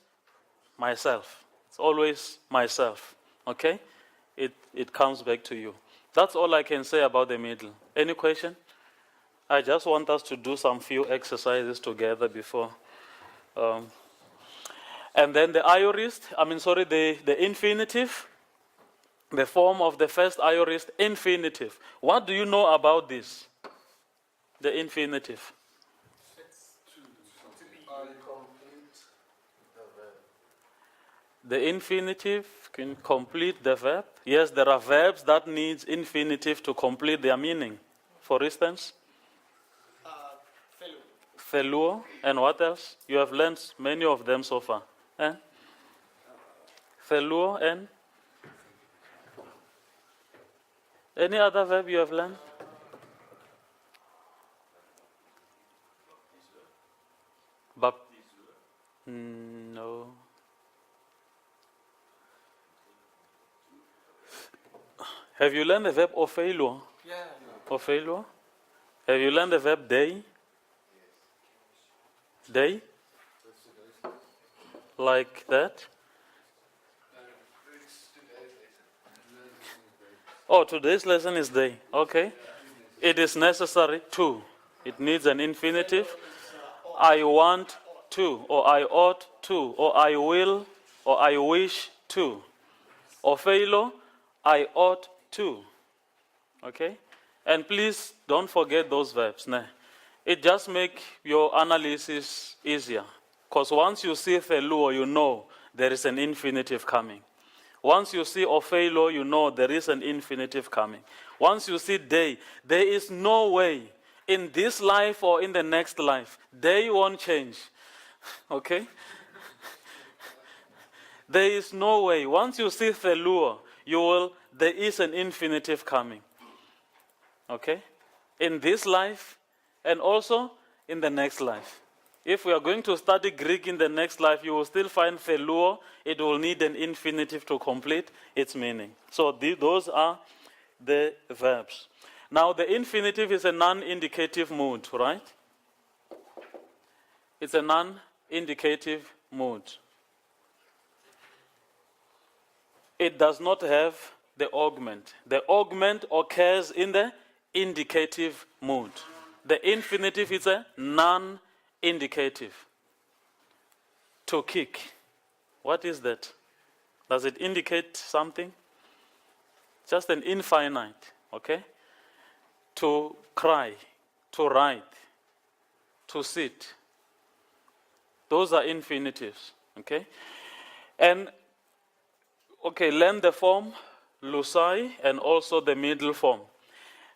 myself. It's always myself, okay? It comes back to you. That's all I can say about the middle. Any question? I just want us to do some few exercises together before. And then the the infinitive, the form of the first aorist, infinitive. What do you know about this? The infinitive. The infinitive can complete the verb. Yes, there are verbs that need infinitive to complete their meaning. For instance, feluo, and what else? You have learned many of them so far. Feluo and any other verb you have learned? No. Have you learned the verb ofeilo? Yeah. Ofeilo? Have you learned the verb day? Day? Like that? Oh, today's lesson is day. Okay. It is necessary to. It needs an infinitive. I want to, or I ought to, or I will, or I wish to. Ofeilo, I ought to. Okay? And please don't forget those verbs. Nah. It just makes your analysis easier. Because once you see feluo, you know there is an infinitive coming. Once you see ofeilo, you know there is an infinitive coming. Once you see day, there is no way in this life or in the next life, day won't change. Okay? There is no way. Once you see feluo, there is an infinitive coming. Okay? In this life and also in the next life. If we are going to study Greek in the next life, you will still find feluo. It will need an infinitive to complete its meaning. So those are the verbs. Now the infinitive is a non-indicative mood, right? It's a non-indicative mood. It does not have the augment. The augment occurs in the indicative mood. The infinitive is a non-indicative. To kick. What is that? Does it indicate something? Just an infinite, okay? To cry, to write, to sit. Those are infinitives, okay? And, okay, learn the form, lucai, and also the middle form.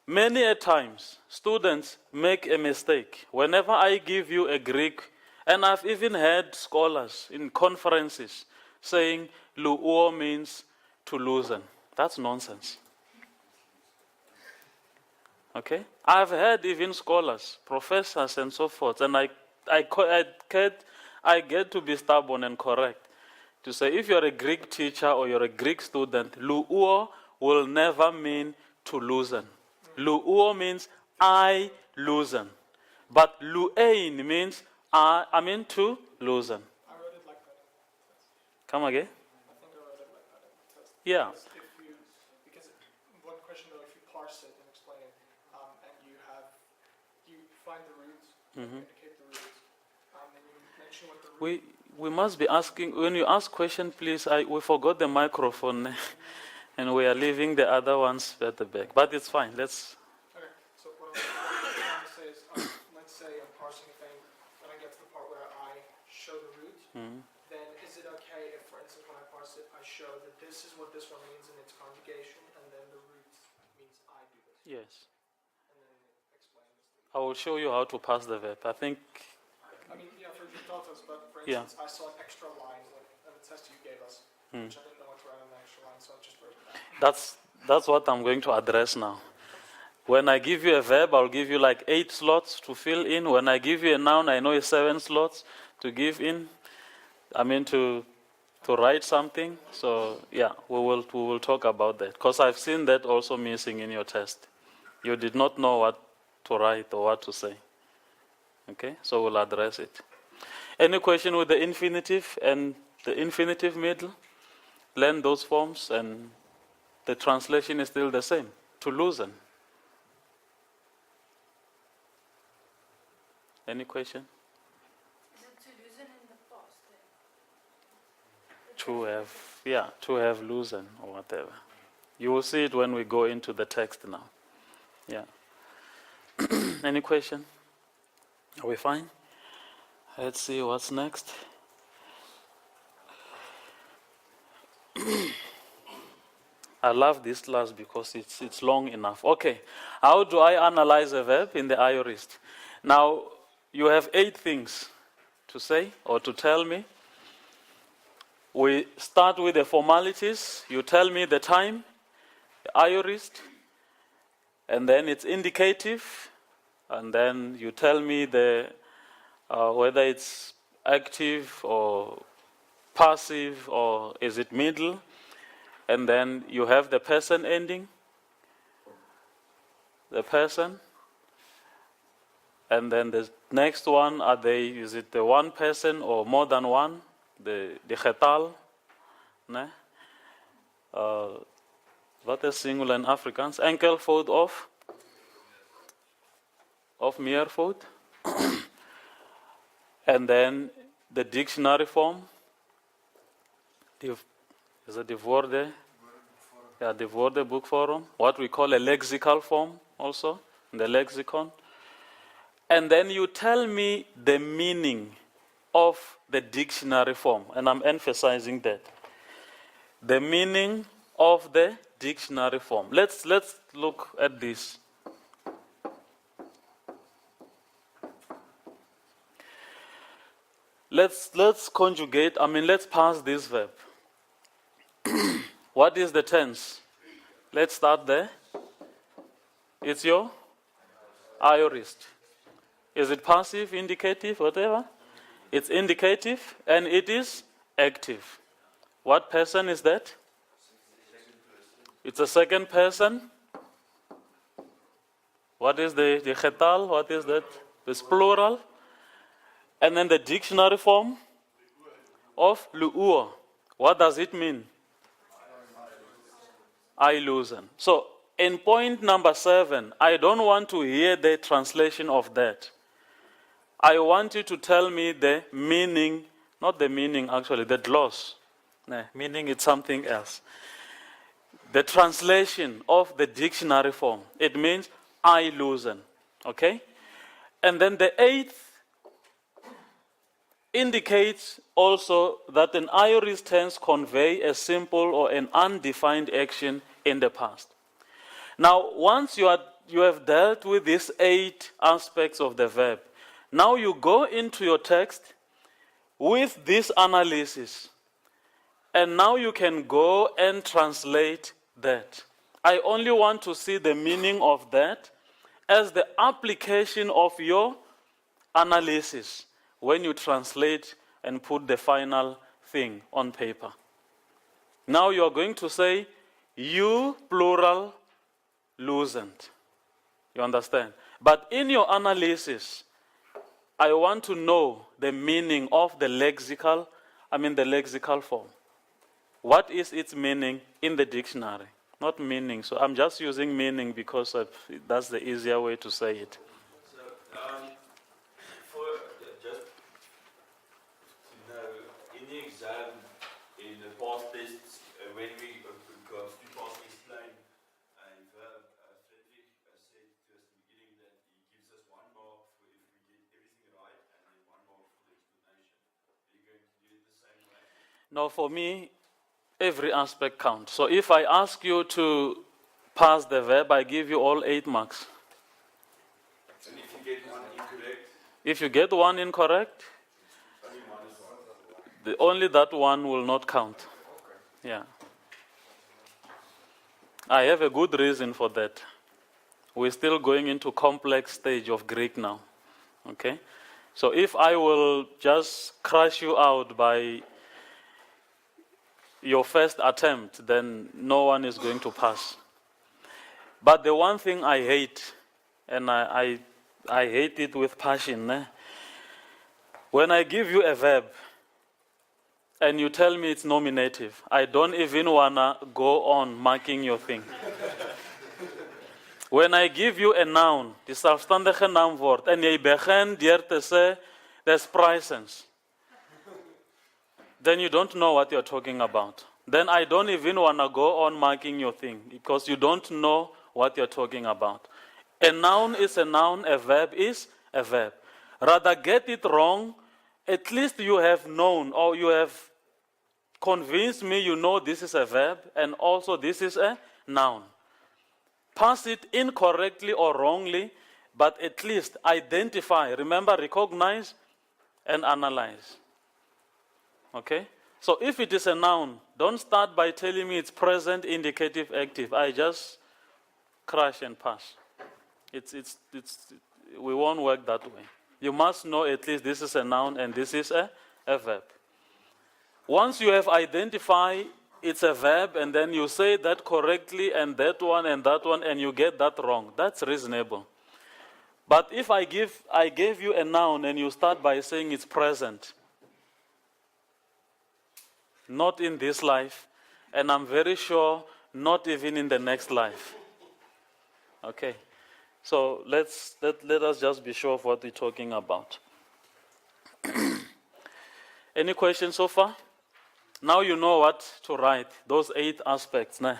Many a times, students make a mistake. Whenever I give you a Greek, and I've even heard scholars in conferences saying luo means to loosen. That's nonsense. Okay? I've heard even scholars, professors and so forth, and I get to be stubborn and correct to say if you're a Greek teacher or you're a Greek student, luo will never mean to loosen. Luo means I loosen. But luein means to loosen. I read it like that. Come again? I think I read it like that in the test. Yeah. Because one question though, if you parse it and explain it, and you find the roots, indicate the roots, and you mention what the root. We must be asking, when you ask question, please, we forgot the microphone and we are leaving the other ones at the back. But it's fine, let's... Okay, so what I'm trying to say is, let's say I'm parsing a thing, and I get to the part parse it, I show that this is what this one means in its conjugation, and then the root means I do this. Yes. And then it explains. I will show you how to pass the verb. I think, I mean, yeah, for you taught us, but for Yeah. instance, I saw an extra line in the test you gave us, which I didn't know what to write on the extra line, so I just wrote it down. that's what I'm going to address now. When I give you a verb, I'll give you like 8 slots to fill in. When I give you a noun, I know it's 7 slots to give in. I mean to write something. So yeah, we will talk about that, because I've seen that also missing in your test. You did not know what to write or what to say. Okay, so we'll address it. Any question with the infinitive and the infinitive middle? Learn those forms, and the translation is still the same: to loosen. Any question? Is it to loosen in the past then? To have, loosen, or whatever. You will see it when we go into the text now. Yeah. Any question? Are we fine? Let's see what's next. I love this class because it's long enough. Okay, how do I analyze a verb in the aorist? Now, you have 8 things to say or to tell me. We start with the formalities. You tell me the time, the aorist, and then it's indicative, and then you tell me whether it's active or passive, or is it middle, and then you have the person ending, the person, and then the next one, is it the one person or more than one, the getal, ne? What is singular in Afrikaans? Enkelvoud of meervoud. And then the dictionary form. Is it the woorden? Yeah, the woordenboek form. What we call a lexical form also, the lexicon. And then you tell me the meaning of the dictionary form. And I'm emphasizing that. The meaning of the dictionary form. Let's look at this. Let's conjugate, let's pass this verb. What is the tense? Let's start there. It's your aorist. Is it passive, indicative, whatever? It's indicative and it is active. What person is that? It's a second person. What is the getal? What is that? It's plural. And then the dictionary form of luur. What does it mean? I loosen. So in point number 7, I don't want to hear the translation of that. I want you to tell me the meaning, not the meaning actually, the gloss. No, meaning it's something else. The translation of the dictionary form. It means I loosen. Okay? And then the 8th indicates also that an aorist tense convey a simple or an undefined action in the past. Now, once you have dealt with these 8 aspects of the verb, now you go into your text with this analysis, and now you can go and translate that. I only want to see the meaning of that as the application of your analysis when you translate and put the final thing on paper. Now you are going to say, you, plural, loosened. You understand? But in your analysis, I want to know the meaning of the lexical form. What is its meaning in the dictionary? Not meaning. So I'm just using meaning because that's the easier way to say it. So, just to know, in the exam, in the past tests, when we got to pass explain, and Frederick said to us in the beginning that he gives us 1 mark for if we get everything right, and then 1 mark for the explanation. Are you going to do it the same way? Now, for me, every aspect counts. So if I ask you to pass the verb, I give you all 8 marks. And if you get one incorrect, If you get one incorrect, only that one will not count. Yeah. I have a good reason for that. We're still going into complex stage of Greek now. Okay? So if I will just crush you out by your first attempt, then no one is going to pass. But the one thing I hate, and I hate it with passion, when I give you a verb and you tell me it's nominative, I don't even want to go on marking your thing. When I give you a noun, die zelfstandige naamwoord, en jy begin deur te sê, there's presence, then you don't know what you're talking about. Then I don't even want to go on marking your thing because you don't know what you're talking about. A noun is a noun, a verb is a verb. Rather get it wrong, at least you have known or you have convinced me you know this is a verb and also this is a noun. Pass it incorrectly or wrongly, but at least identify. Remember, recognize and analyze. Okay? So if it is a noun, don't start by telling me it's present, indicative, active. I just crash and pass. We won't work that way. You must know at least this is a noun and this is a verb. Once you have identified it's a verb and then you say that correctly and that one and you get that wrong, that's reasonable. But if I gave you a noun and you start by saying it's present, not in this life, and I'm very sure not even in the next life. Okay, so let us just be sure of what we're talking about. Any questions so far? Now you know what to write, those 8 aspects. Nah? I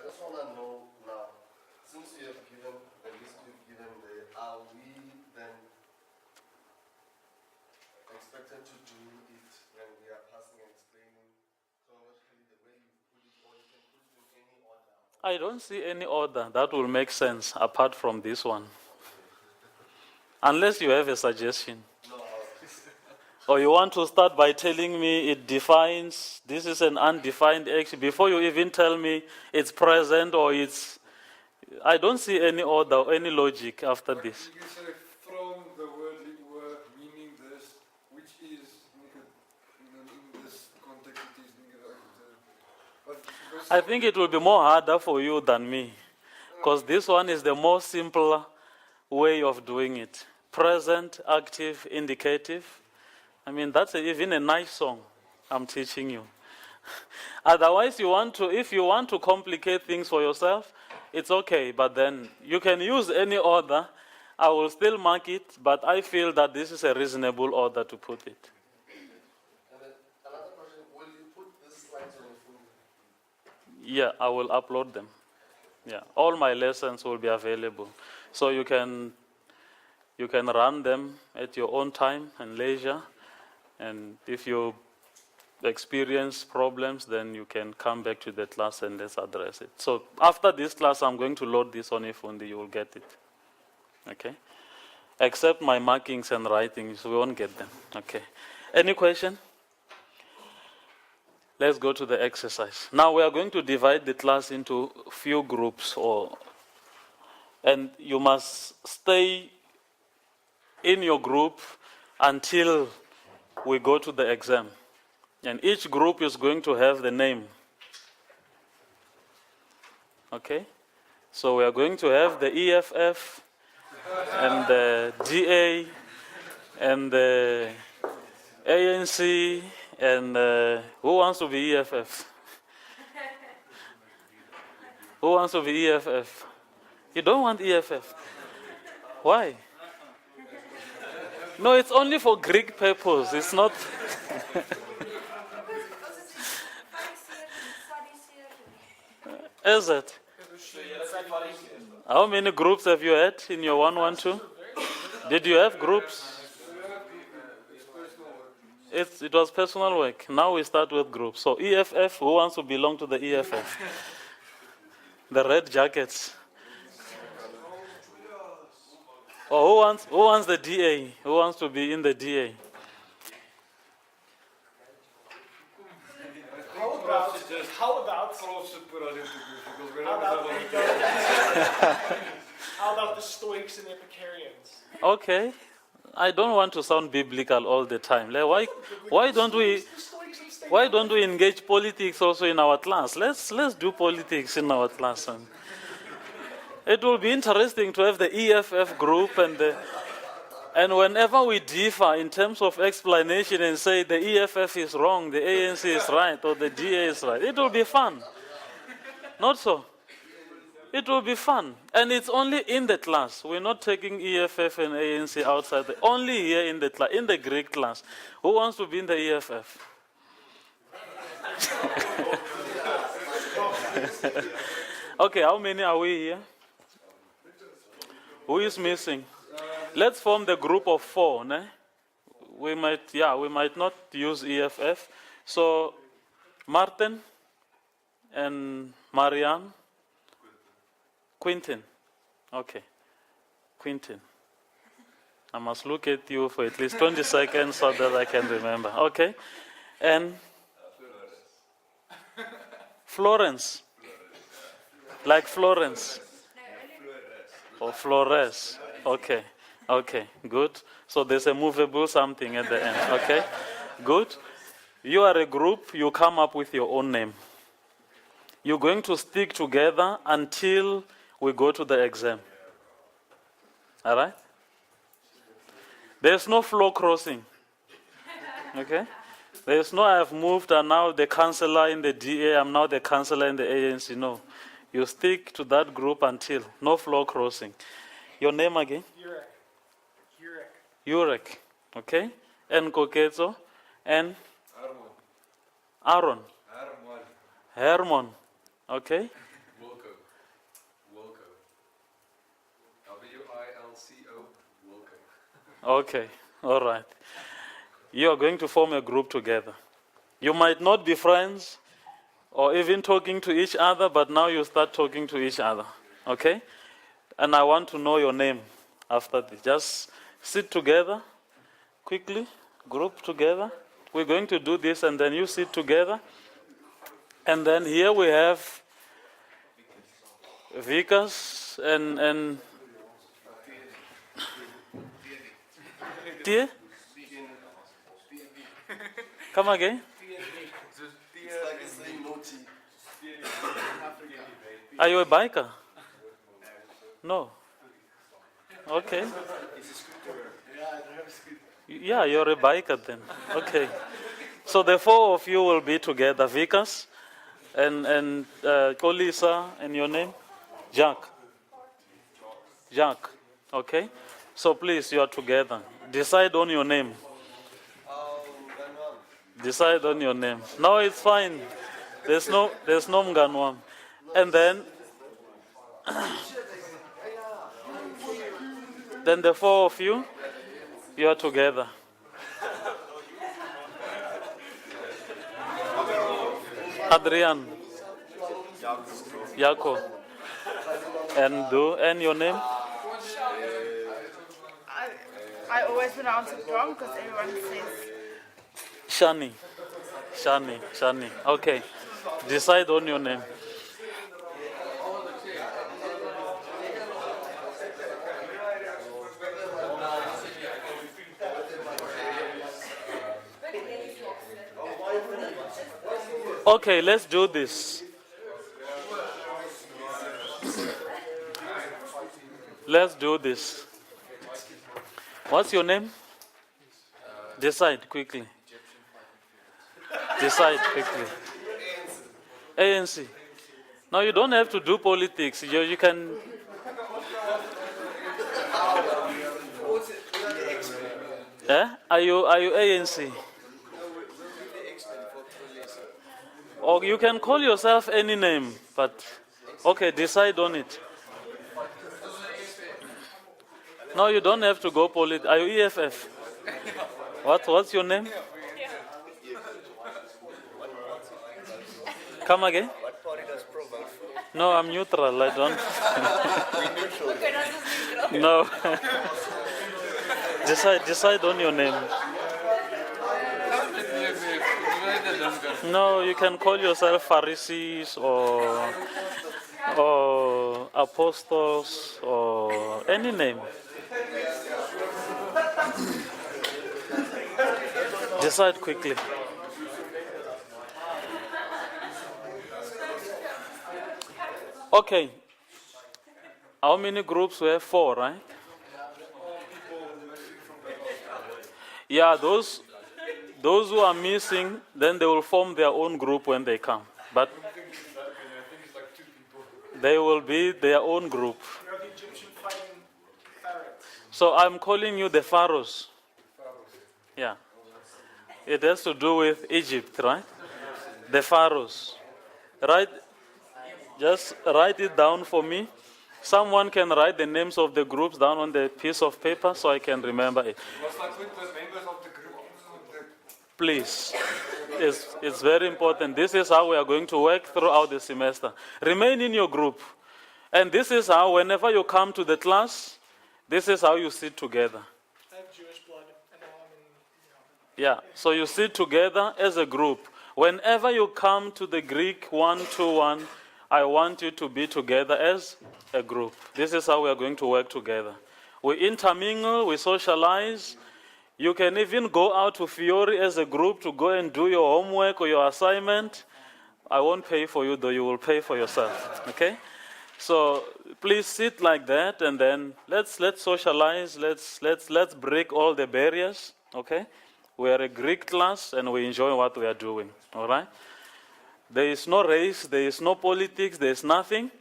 just want to know now, since you have given the list you've given there, are we then expected to do it when we are passing and explaining chronologically the way you put it, or you can put it in any order? I don't see any order that will make sense apart from this one. Unless you have a suggestion. No, Or you want to start by telling me it defines, this is an undefined action, before you even tell me it's present or it's... I don't see any order or any logic after this. You say from the word meaning this, which is in this context it is but I think it will be more harder for you than me, because this one is the most simple way of doing it. Present, active, indicative. I mean, that's even a nice song I'm teaching you. Otherwise, if you want to complicate things for yourself, it's okay, but then you can use any order. I will still mark it, but I feel that this is a reasonable order to put it. and then another question, will you put these slides on your phone? Yeah, I will upload them. Yeah, all my lessons will be available. So you can run them at your own time and leisure. And if you experience problems, then you can come back to the class and let's address it. So after this class, I'm going to load this on your phone, you will get it. Okay? Except my markings and writings, we won't get them. Okay. Any question? Let's go to the exercise. Now we are going to divide the class into few groups, and you must stay in your group until we go to the exam. And each group is going to have the name. Okay? So we are going to have the EFF and the DA and the ANC and who wants to be EFF? Who wants to be EFF? You don't want EFF. Why? No, it's only for Greek purpose. It's not. Is it? How many groups have you had in your 112? Did you have groups? it was personal work. Now we start with groups. So EFF, who wants to belong to the EFF? The red jackets. Or who wants the DA? Who wants to be in the DA? How about how about the Stoics and Epicureans? Okay. I don't want to sound biblical all the time. Like, why don't we The Stoics abstained. why don't we engage politics also in our class? Let's do politics in our class. And it will be interesting to have the EFF group and whenever we differ in terms of explanation and say the EFF is wrong, the ANC is right, or the DA is right, it will be fun. Not so. It will be fun. And it's only in the class. We're not taking EFF and ANC outside. Only here in the class, in the Greek class. Who wants to be in the EFF? Okay, how many are we here? Who is missing? Let's form the group of 4. Ne? We might not use EFF. So, Martin and Marianne. Quintin. Okay. Quintin. I must look at you for at least 20 seconds so that I can remember. Okay. And Florence. Like Florence. Or Flores. Okay. Okay. Good. So there's a movable something at the end. Okay. Good. You are a group. You come up with your own name. You're going to stick together until we go to the exam. All right? There's no floor crossing. Okay? There's no I have moved and now the councillor in the DA, I'm now the councillor in the ANC. No. You stick to that group until. No floor crossing. Your name again? Jurek. Okay? And Koketso? And? Aaron. Hermon. Okay? Wilco. W-I-L-C-O. Wilco. Okay, all right. You are going to form a group together. You might not be friends or even talking to each other, but now you start talking to each other. Okay? And I want to know your name after this. Just sit together quickly, group together. We're going to do this and then you sit together. And then here we have Vikas and Tia? Come again? It's like it's saying no tea. Are you a biker? No. Okay. Yeah, you're a biker then. Okay. So the 4 of you will be together, Vikas and Kolisa, and your name? Jack. Okay. So please, you are together. Decide on your name. Decide on your name. No, it's fine. There's no Mganwam. And then the 4 of you are together. Adrian. Yako. And your name? I always pronounce it wrong because everyone says Shani. Okay. Decide on your name. Okay, let's do this. Let's do this. What's your name? Decide quickly. ANC. No, you don't have to do politics. You can. Are you ANC? Or you can call yourself any name, but okay, decide on it. No, you don't have to go politics. Are you EFF? What's your name? Come again? What party does Pro vote for? No, I'm neutral. I don't. Okay, that's just neutral. No. Decide on your name. No, you can call yourself Pharisees or apostles or any name. Decide quickly. Okay. How many groups we have? 4, right? Yeah, those who are missing, then they will form their own group when they come. But they will be their own group. You know the Egyptian fighting ferrets. So I'm calling you the pharaohs. Yeah. It has to do with Egypt, right? The pharaohs. Right? Just write it down for me. Someone can write the names of the groups down on the piece of paper so I can remember it. Must I put the members of the group on the Please. It's very important. This is how we are going to work throughout the semester. Remain in your group. And this is how, whenever you come to the class, this is how you sit together. I have Jewish blood, and now I'm in. Yeah, so you sit together as a group. Whenever you come to the Greek 121, I want you to be together as a group. This is how we are going to work together. We intermingle, we socialize. You can even go out to Fiori as a group to go and do your homework or your assignment. I won't pay for you, though you will pay for yourself. Okay? So please sit like that, and then let's socialize. Let's break all the barriers. Okay? We are a Greek class, and we enjoy what we are doing. All right? There is no race, there is no politics, there is nothing.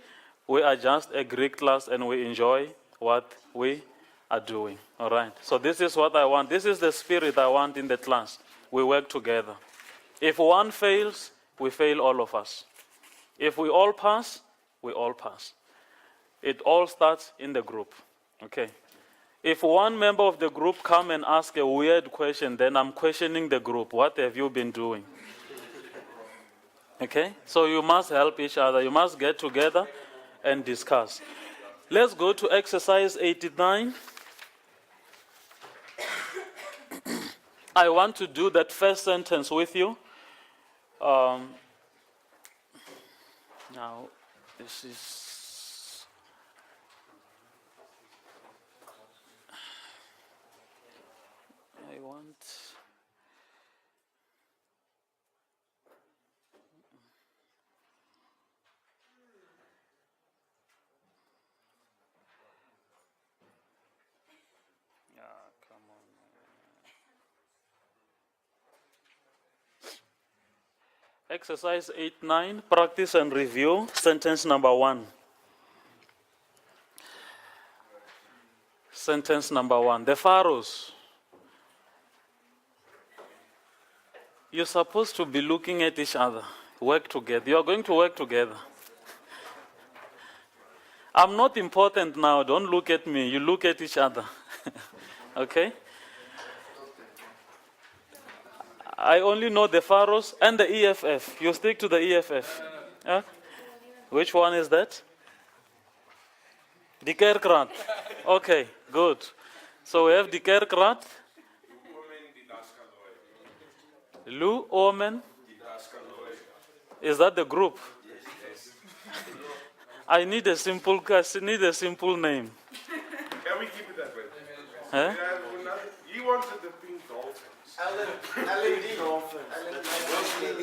We are just a Greek class, and we enjoy what we are doing. All right? So this is what I want. This is the spirit I want in the class. We work together. If one fails, we fail, all of us. If we all pass, we all pass. It all starts in the group. Okay? If one member of the group come and ask a weird question, then I'm questioning the group. What have you been doing? Okay? So you must help each other. You must get together and discuss. Let's go to exercise 89. I want to do that first sentence with you. Now, this is... I want... Come on. Exercise 8-9, practice and review, sentence number 1. Sentence number 1. The pharaohs. You're supposed to be looking at each other. Work together. You are going to work together. I'm not important now. Don't look at me. You look at each other. Okay? I only know the pharaohs and the EFF. You stick to the EFF. Yeah? Which one is that? Die Kerkraad. Okay, good. So we have die Kerkraad. Lou Omen. Is that the group? I need a simple name. Can we keep it that way? Huh? He wanted the pink dolphins.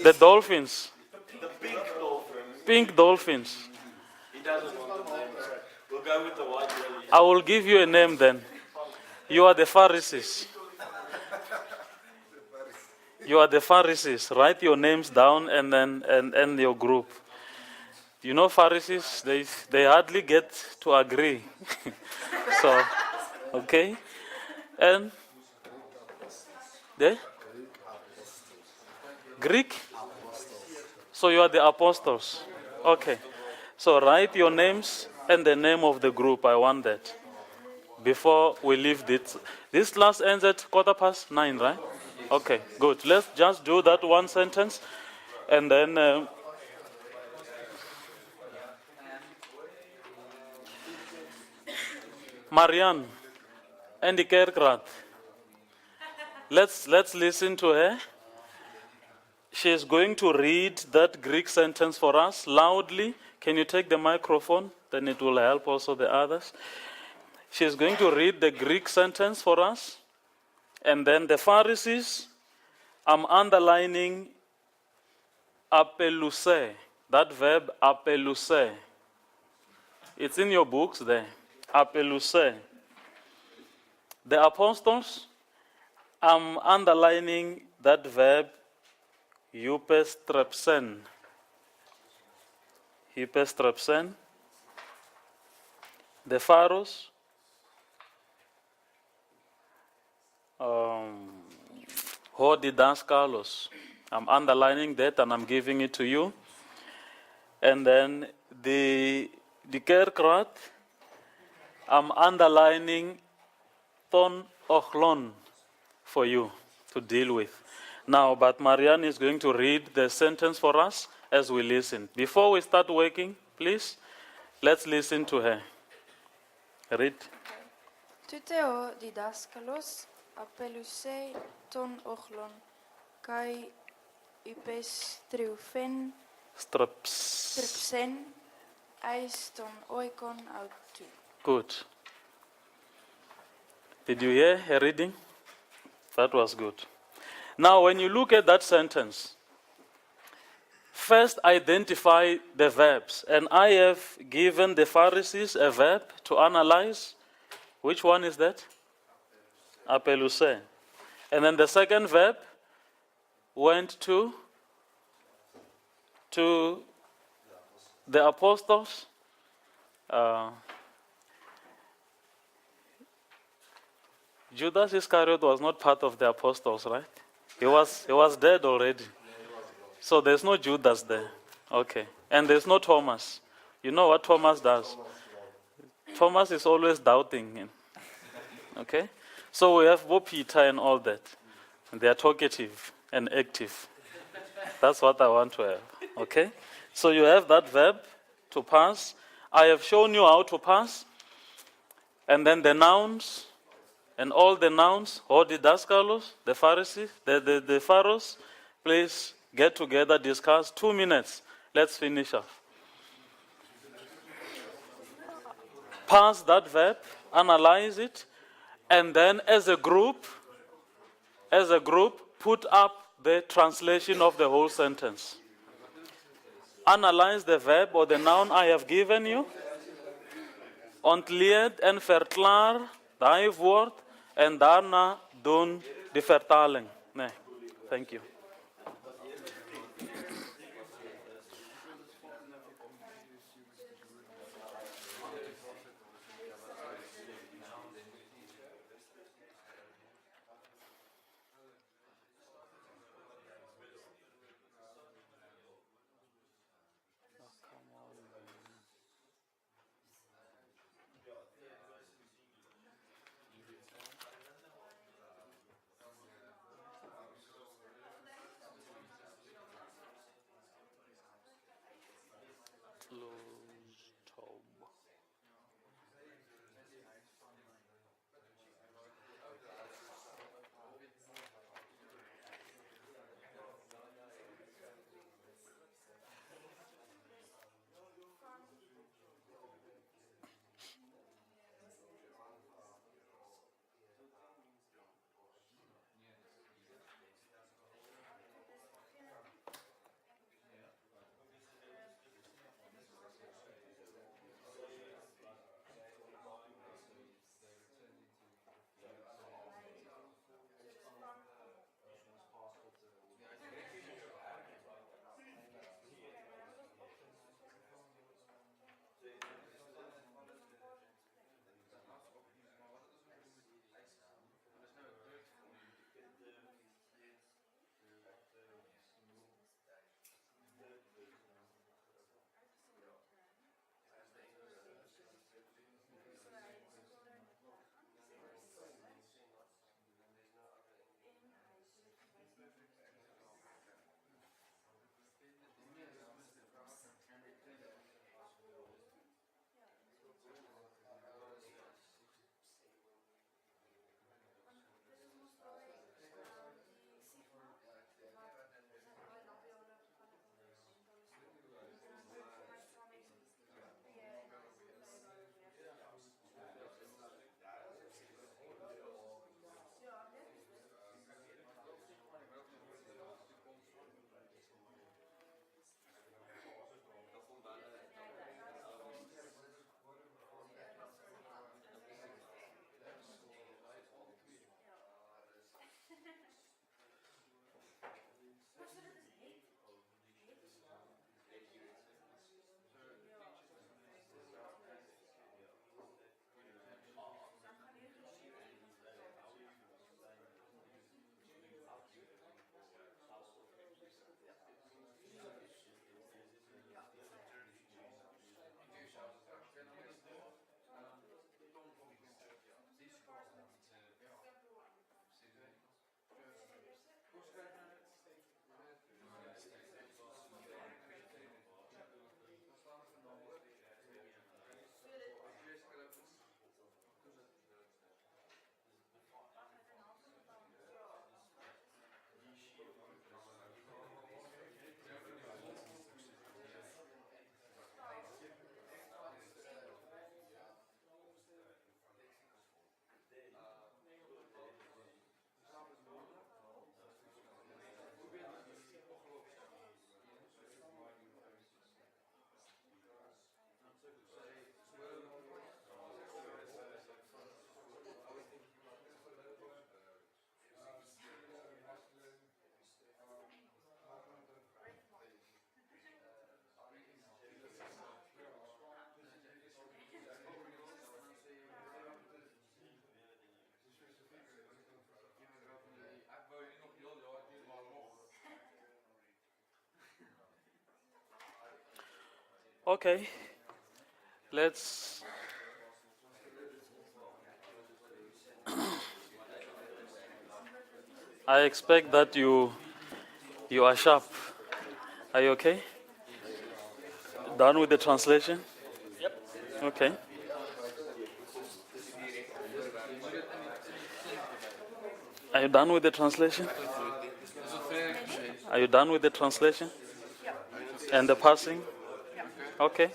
The dolphins. The pink dolphins. Pink dolphins. He doesn't want the name. We'll go with the white lily. I will give you a name then. You are the Pharisees. You are the Pharisees. Write your names down and then and your group. You know Pharisees, they hardly get to agree. So, okay. And the Greek? So you are the apostles. Okay. So write your names and the name of the group. I want that. Before we leave this. This class ends at 9:15, right? Okay, good. Let's just do that one sentence. And then Marianne and the Kerkrat. Let's listen to her. She is going to read that Greek sentence for us loudly. Can you take the microphone? Then it will help also the others. She is going to read the Greek sentence for us. And then the Pharisees, I'm underlining apeluse, that verb apeluse. It's in your books there, apeluse. The apostles, I'm underlining that verb eupestrepsen. Eupestrepsen. The pharaohs, hodidaskalos. I'm underlining that and I'm giving it to you. And then the Kerkrat, I'm underlining ton ochlon for you to deal with. Now, but Marianne is going to read the sentence for us as we listen. Before we start working, please, let's listen to her. Read. Tuteo didaskalos apeluse ton ochlon kai upes triufen Straps. tripsen eis ton oikon autu. Good. Did you hear her reading? That was good. Now, when you look at that sentence, first identify the verbs. And I have given the Pharisees a verb to analyze. Which one is that? Apeluse. And then the second verb went to the apostles. Judas Iscariot was not part of the apostles, right? He was dead already. So there's no Judas there. Okay. And there's no Thomas. You know what Thomas does? Thomas is always doubting him. Okay? So we have Bo Peter and all that. And they are talkative and active. That's what I want to have. Okay? So you have that verb to pass. I have shown you how to pass. And then the nouns. And all the nouns, hodidaskalos, the Pharisees, the pharaohs, please get together, discuss. 2 minutes. Let's finish off. Pass that verb, analyze it, and then as a group, put up the translation of the whole sentence. Analyze the verb or the noun I have given you. Ontleed en verklaar het woord en daarna doen de vertaling. Nee, thank you. Okay. Let's. I expect that you are sharp. Are you okay? Done with the translation? Yep. Okay. Are you done with the translation? Are you done with the translation? And the passing? Okay.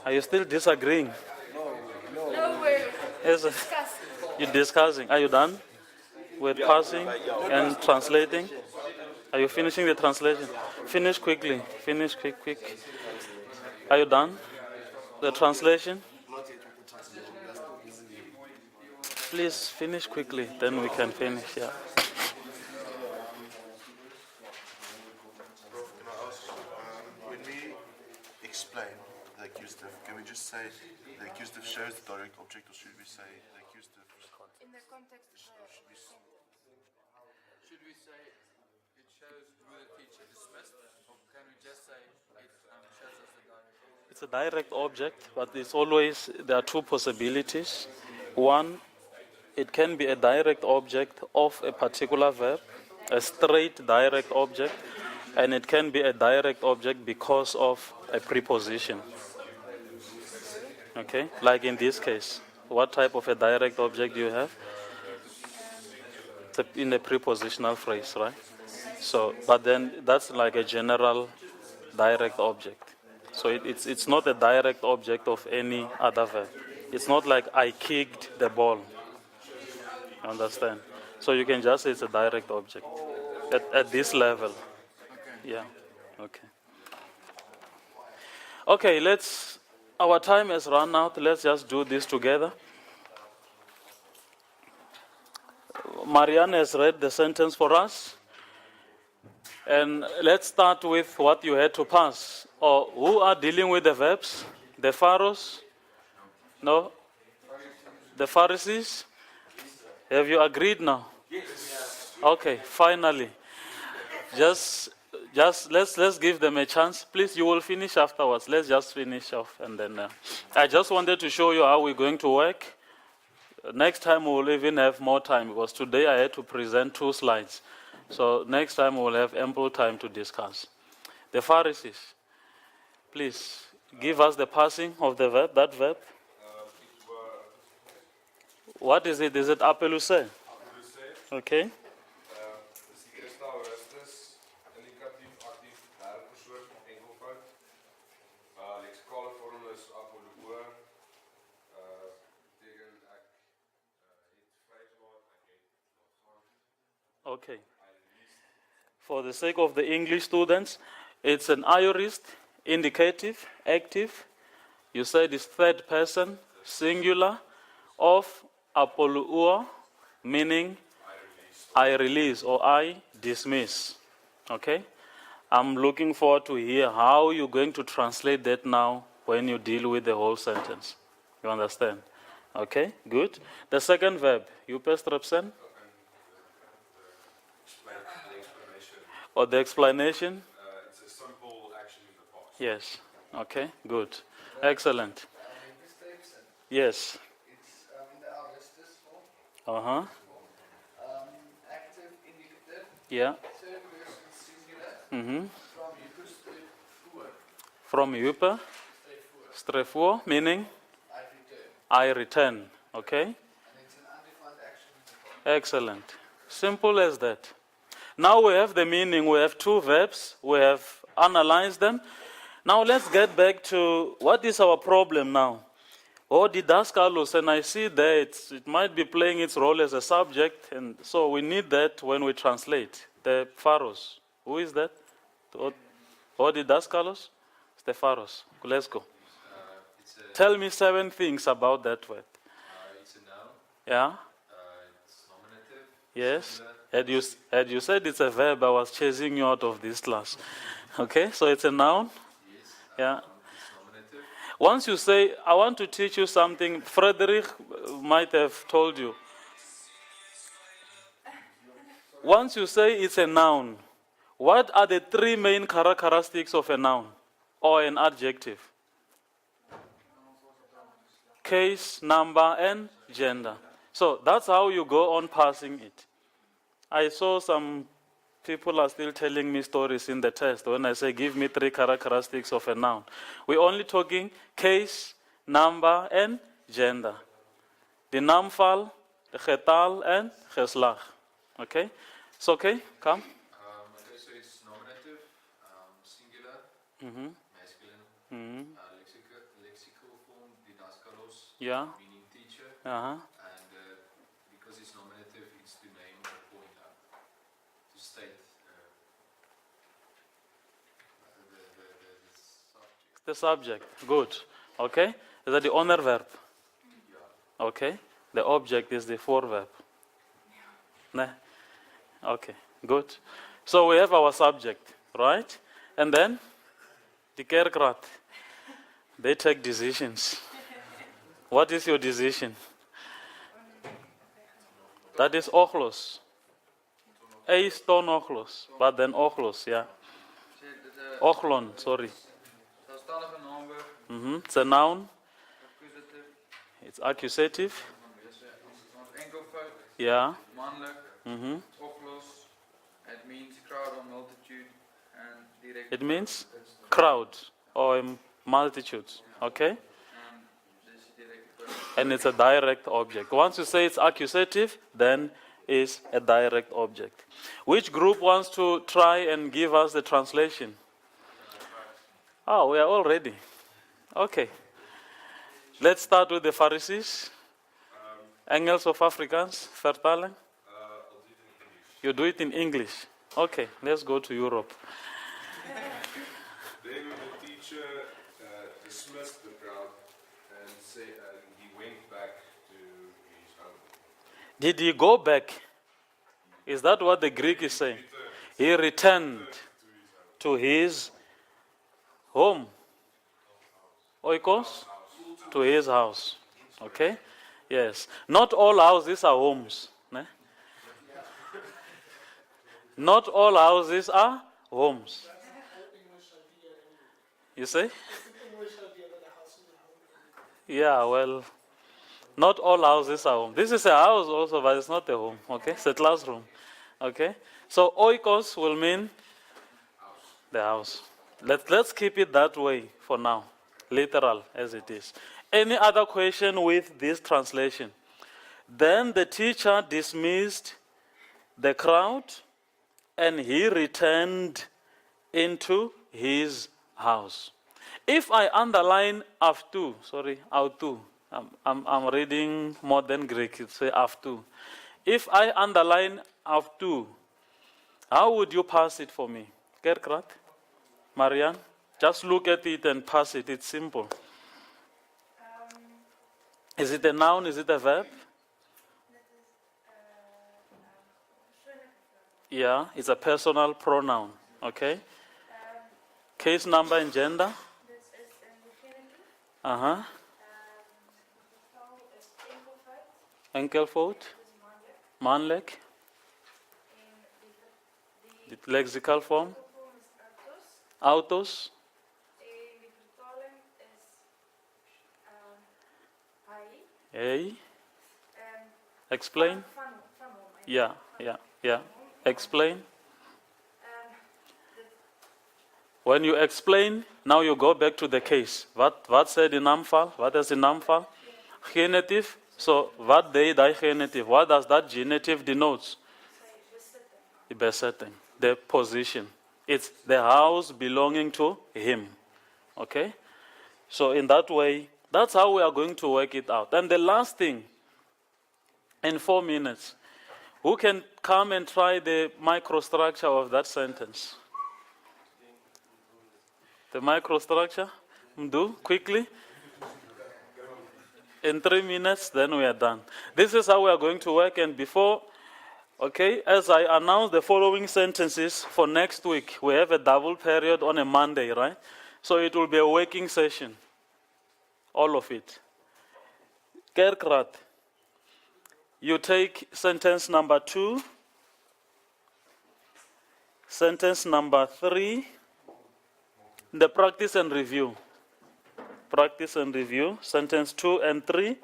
Are you still disagreeing? No, we're Yes. discussing. You're discussing. Are you done with passing and translating? Are you finishing the translation? Finish quickly. Finish quick. Are you done? The translation? Not yet with the translation. That's still easy. Please finish quickly, then we can finish. Yeah. Prof, can I ask, when we explain the accusative, can we just say the accusative shows the direct object, or should we say the accusative? In the context of the sentence. Should we say it shows who the teacher dismissed, or can we just say it shows us the direct? It's a direct object, but it's always, there are two possibilities. One, it can be a direct object of a particular verb, a straight direct object, and it can be a direct object because of a preposition. Okay, like in this case, what type of a direct object do you have? It's in a prepositional phrase, right? So, but then that's like a general direct object. So it's not a direct object of any other verb. It's not like I kicked the ball. You understand? So you can just say it's a direct object at this level. Yeah. Okay. Okay, our time has run out. Let's just do this together. Marianne has read the sentence for us. And let's start with what you had to pass. Or who are dealing with the verbs? The Pharaohs? No? The Pharisees? Have you agreed now? Yes. Okay, finally. Just let's give them a chance. Please, you will finish afterwards. Let's just finish off, and then I just wanted to show you how we're going to work. Next time we will even have more time, because today I had to present 2 slides. So next time we will have ample time to discuss. The Pharisees, please give us the passing of the verb, that verb. What is it? Is it apeluse? Okay. Is die eerste aorustus, indicatief, actief, derde persoon, enkelvoud. Leksikale vorm is apollo, beteken ek het vrygelaat, ek het laat gaan. Okay. For the sake of the English students, it's an aorist, indicative, active. You said it's third person, singular, of apollo, meaning I release or I dismiss. Okay? I'm looking forward to hear how you're going to translate that now when you deal with the whole sentence. You understand? Okay, good. The second verb, upestropsen? Or the explanation? It's a simple action in the past. Yes. Okay, good. Excellent. Yes. It's in the aorustus form. Uh-huh. Active, indicative, Yeah. third person singular, Mm-hmm. from Yupus to Fuhr. From Upa, strefuo, meaning I return. I return. Okay? And it's an undefined action in the form. Excellent. Simple as that. Now we have the meaning. We have 2 verbs. We have analyzed them. Now let's get back to what is our problem now. Oh, didascalos, and I see that it might be playing its role as a subject, and so we need that when we translate. The Pharaohs. Who is that? Oh, didascalos? It's the Pharaohs. Let's go. Tell me 7 things about that word. It's a noun. Yeah? It's nominative. Yes? Had you said it's a verb, I was chasing you out of this class. Okay, so it's a noun? Yes. Yeah. It's nominative. Once you say, I want to teach you something, Frederick might have told you. Once you say it's a noun, what are the three main characteristics of a noun or an adjective? Case, number, and gender. So that's how you go on passing it. I saw some people are still telling me stories in the test when I say, give me three characteristics of a noun. We're only talking case, number, and gender. The naamval, the getal, and geslag. Okay? It's okay? Come. Okay, so it's nominative, singular, Mm-hmm. masculine, Mm-hmm. lexical form, didaskalos, Yeah. meaning teacher, Uh-huh. and because it's nominative, it's to name or point out, to state the subject. The subject. Good. Okay? Is that the honor verb? Yeah. Okay. The object is the foreverb. Nah. Okay. Good. So we have our subject, right? And then the kerkraat. They take decisions. What is your decision? That is ochlos. Eis ton ochlos. But then ochlos, yeah. Ochlon, sorry. Zelfstandige naamwoord, Mm-hmm. It's a noun. accusative, It's accusative. enkelvoud, Yeah. mannelijk, Mm-hmm. oplos. It means crowd or multitude and direct. It means crowd or multitude. Okay? And this is direct. And it's a direct object. Once you say it's accusative, then it's a direct object. Which group wants to try and give us the translation? Oh, we are all ready. Okay. Let's start with the Pharisees. Engels of Afrikaans, vertalen. I'll do it in English. You do it in English. Okay, let's go to Europe. Then the teacher dismissed the crowd and he went back to his home. Did he go back? Is that what the Greek is saying? He returned to his home. Oikos? To his house. Okay? Yes. Not all houses are homes. Ne? Not all houses are homes. You say? Yeah, well, not all houses are home. This is a house also, but it's not a home. Okay? It's a classroom. Okay? So oikos will mean the house. Let's keep it that way for now. Literal as it is. Any other question with this translation? Then the teacher dismissed the crowd and he returned into his house. If I underline aftu, sorry, autu, I'm reading modern Greek, it says aftu. If I underline aftu, how would you pass it for me? Kerkrat? Marianne? Just look at it and pass it, it's simple. Is it a noun, is it a verb? Yeah, it's a personal pronoun, okay? Case number and gender? This is een infinitive. Uh-huh. Getal is enkelvoud. Enkelvoud, Dat is mannelijk. mannelijk. En The lexical form? enkelvorm is autos. Autos, En die vertaling is hij. hey, En explain? van hom. Yeah. Explain. En When you explain, now you go back to the case. Wat said the naamval? What is the naamval? Genitive. So, what deed die genitive? What does that genitive denotes? The besetting, the position. It's the house belonging to him. Okay? So, in that way, that's how we are going to work it out. And the last thing, in 4 minutes, who can come and try the microstructure of that sentence? The microstructure? Do quickly. In 3 minutes, then we are done. This is how we are going to work. And before, okay, as I announce the following sentences for next week, we have a double period on a Monday, right? So it will be a working session. All of it. Kerkrat. You take sentence number 2 sentence number 3, the practice and review. Practice and review, sentence 2 and 3.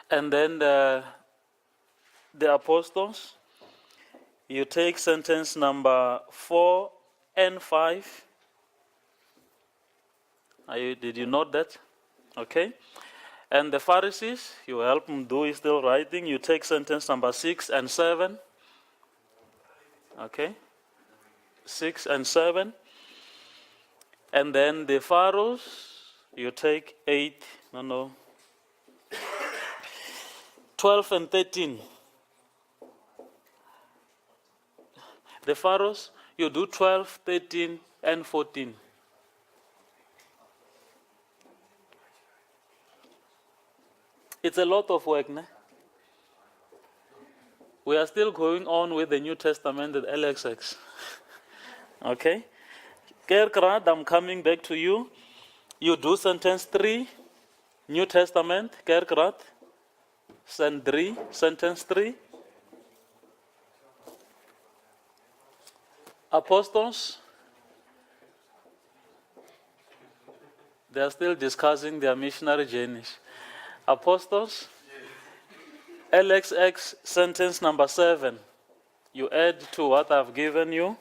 And then the apostles, you take sentence number 4 and 5. Did you note that? Okay. And the Pharisees, you help him do, he's still writing. You take sentence number 6 and 7. Okay. 6 and 7. And then the Pharaohs, you take 12 and 13. The Pharaohs, you do 12, 13, and 14. It's a lot of work, ne? We are still going on with the New Testament at LXX. Okay? Kerkrad, I'm coming back to you. You do sentence 3, New Testament, Kerkrad. Sentence 3. Apostles, they are still discussing their missionary journeys. Apostles, LXX, sentence number 7. You add to what I've given you.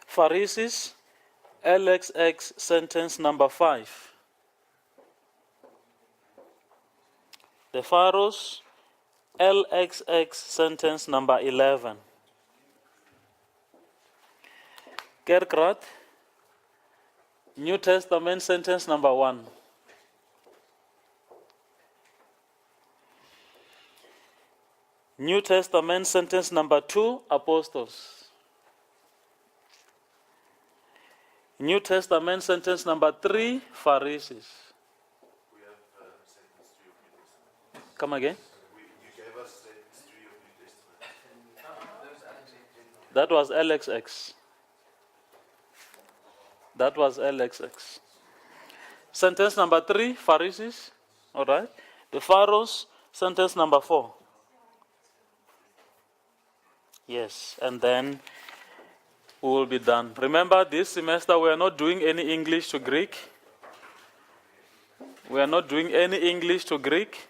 Pharisees, LXX, sentence number 5. The Pharaohs, LXX, sentence number 11. Kerkrat, New Testament, sentence number 1. New Testament, sentence number 2, Apostles. New Testament, sentence number 3, Pharisees. We have sentence 3 of New Testament. Come again? You gave us sentence 3 of New Testament. That was LXX. That was LXX. Sentence number 3, Pharisees. All right. The Pharaohs, sentence number 4. Yes, and then we will be done. Remember, this semester we are not doing any English to Greek. We are not doing any English to Greek.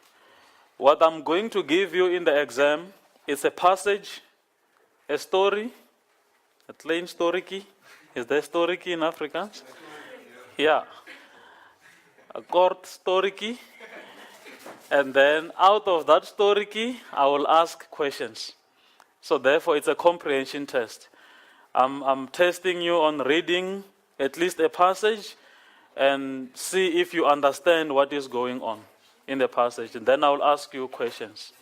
What I'm going to give you in the exam is a passage, a story, a plain story key. Is there story key in Afrikaans? Yeah. A short story key. And then out of that story key, I will ask questions. So therefore, it's a comprehension test. I'm testing you on reading at least a passage and see if you understand what is going on in the passage. And then I will ask you questions.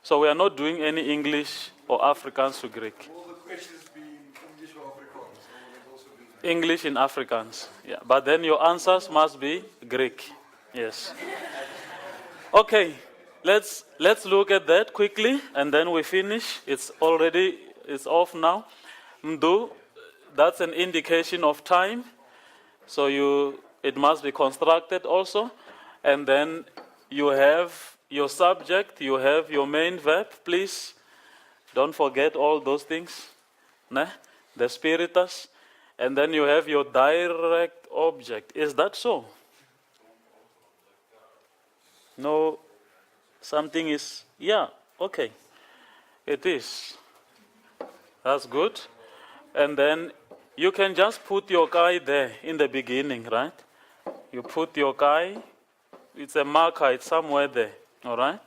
So we are not doing any English or Afrikaans to Greek. Will the questions be English or Afrikaans? Or will it also be English in Afrikaans, yeah. But then your answers must be Greek, yes. Okay, let's look at that quickly, and then we finish. It's off now. Mdu, that's an indication of time. So it must be constructed also. And then you have your subject, you have your main verb. Please don't forget all those things. Ne? The spiritus. And then you have your direct object. Is that so? No, something is, yeah, okay. It is. That's good. And then you can just put your guy there in the beginning, right? You put your guy, it's a marker, it's somewhere there, all right?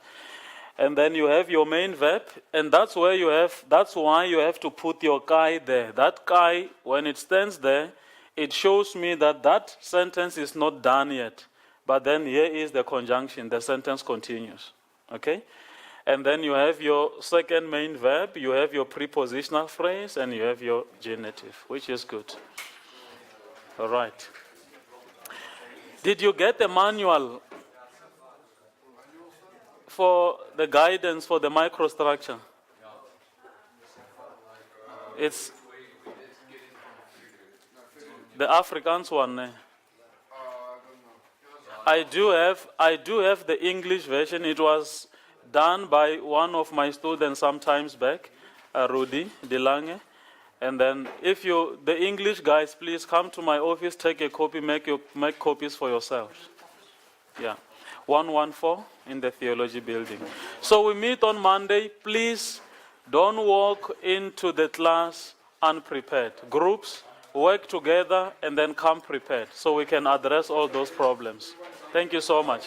And then you have your main verb, and that's why you have to put your guy there. That guy, when it stands there, it shows me that that sentence is not done yet. But then here is the conjunction, the sentence continues, okay? And then you have your second main verb, you have your prepositional phrase, and you have your genitive, which is good. All right. Did you get the manual for the guidance for the microstructure? It's the Afrikaans one. I do have the English version. done by one of my students sometimes back, Rudy Delange. And then if you, the English guys, please come to my office, take a copy, make copies for yourselves. Yeah. 114 in the theology building. So we meet on Monday. Please don't walk into the class unprepared. Groups, work together and then come prepared so we can address all those problems. Thank you so much.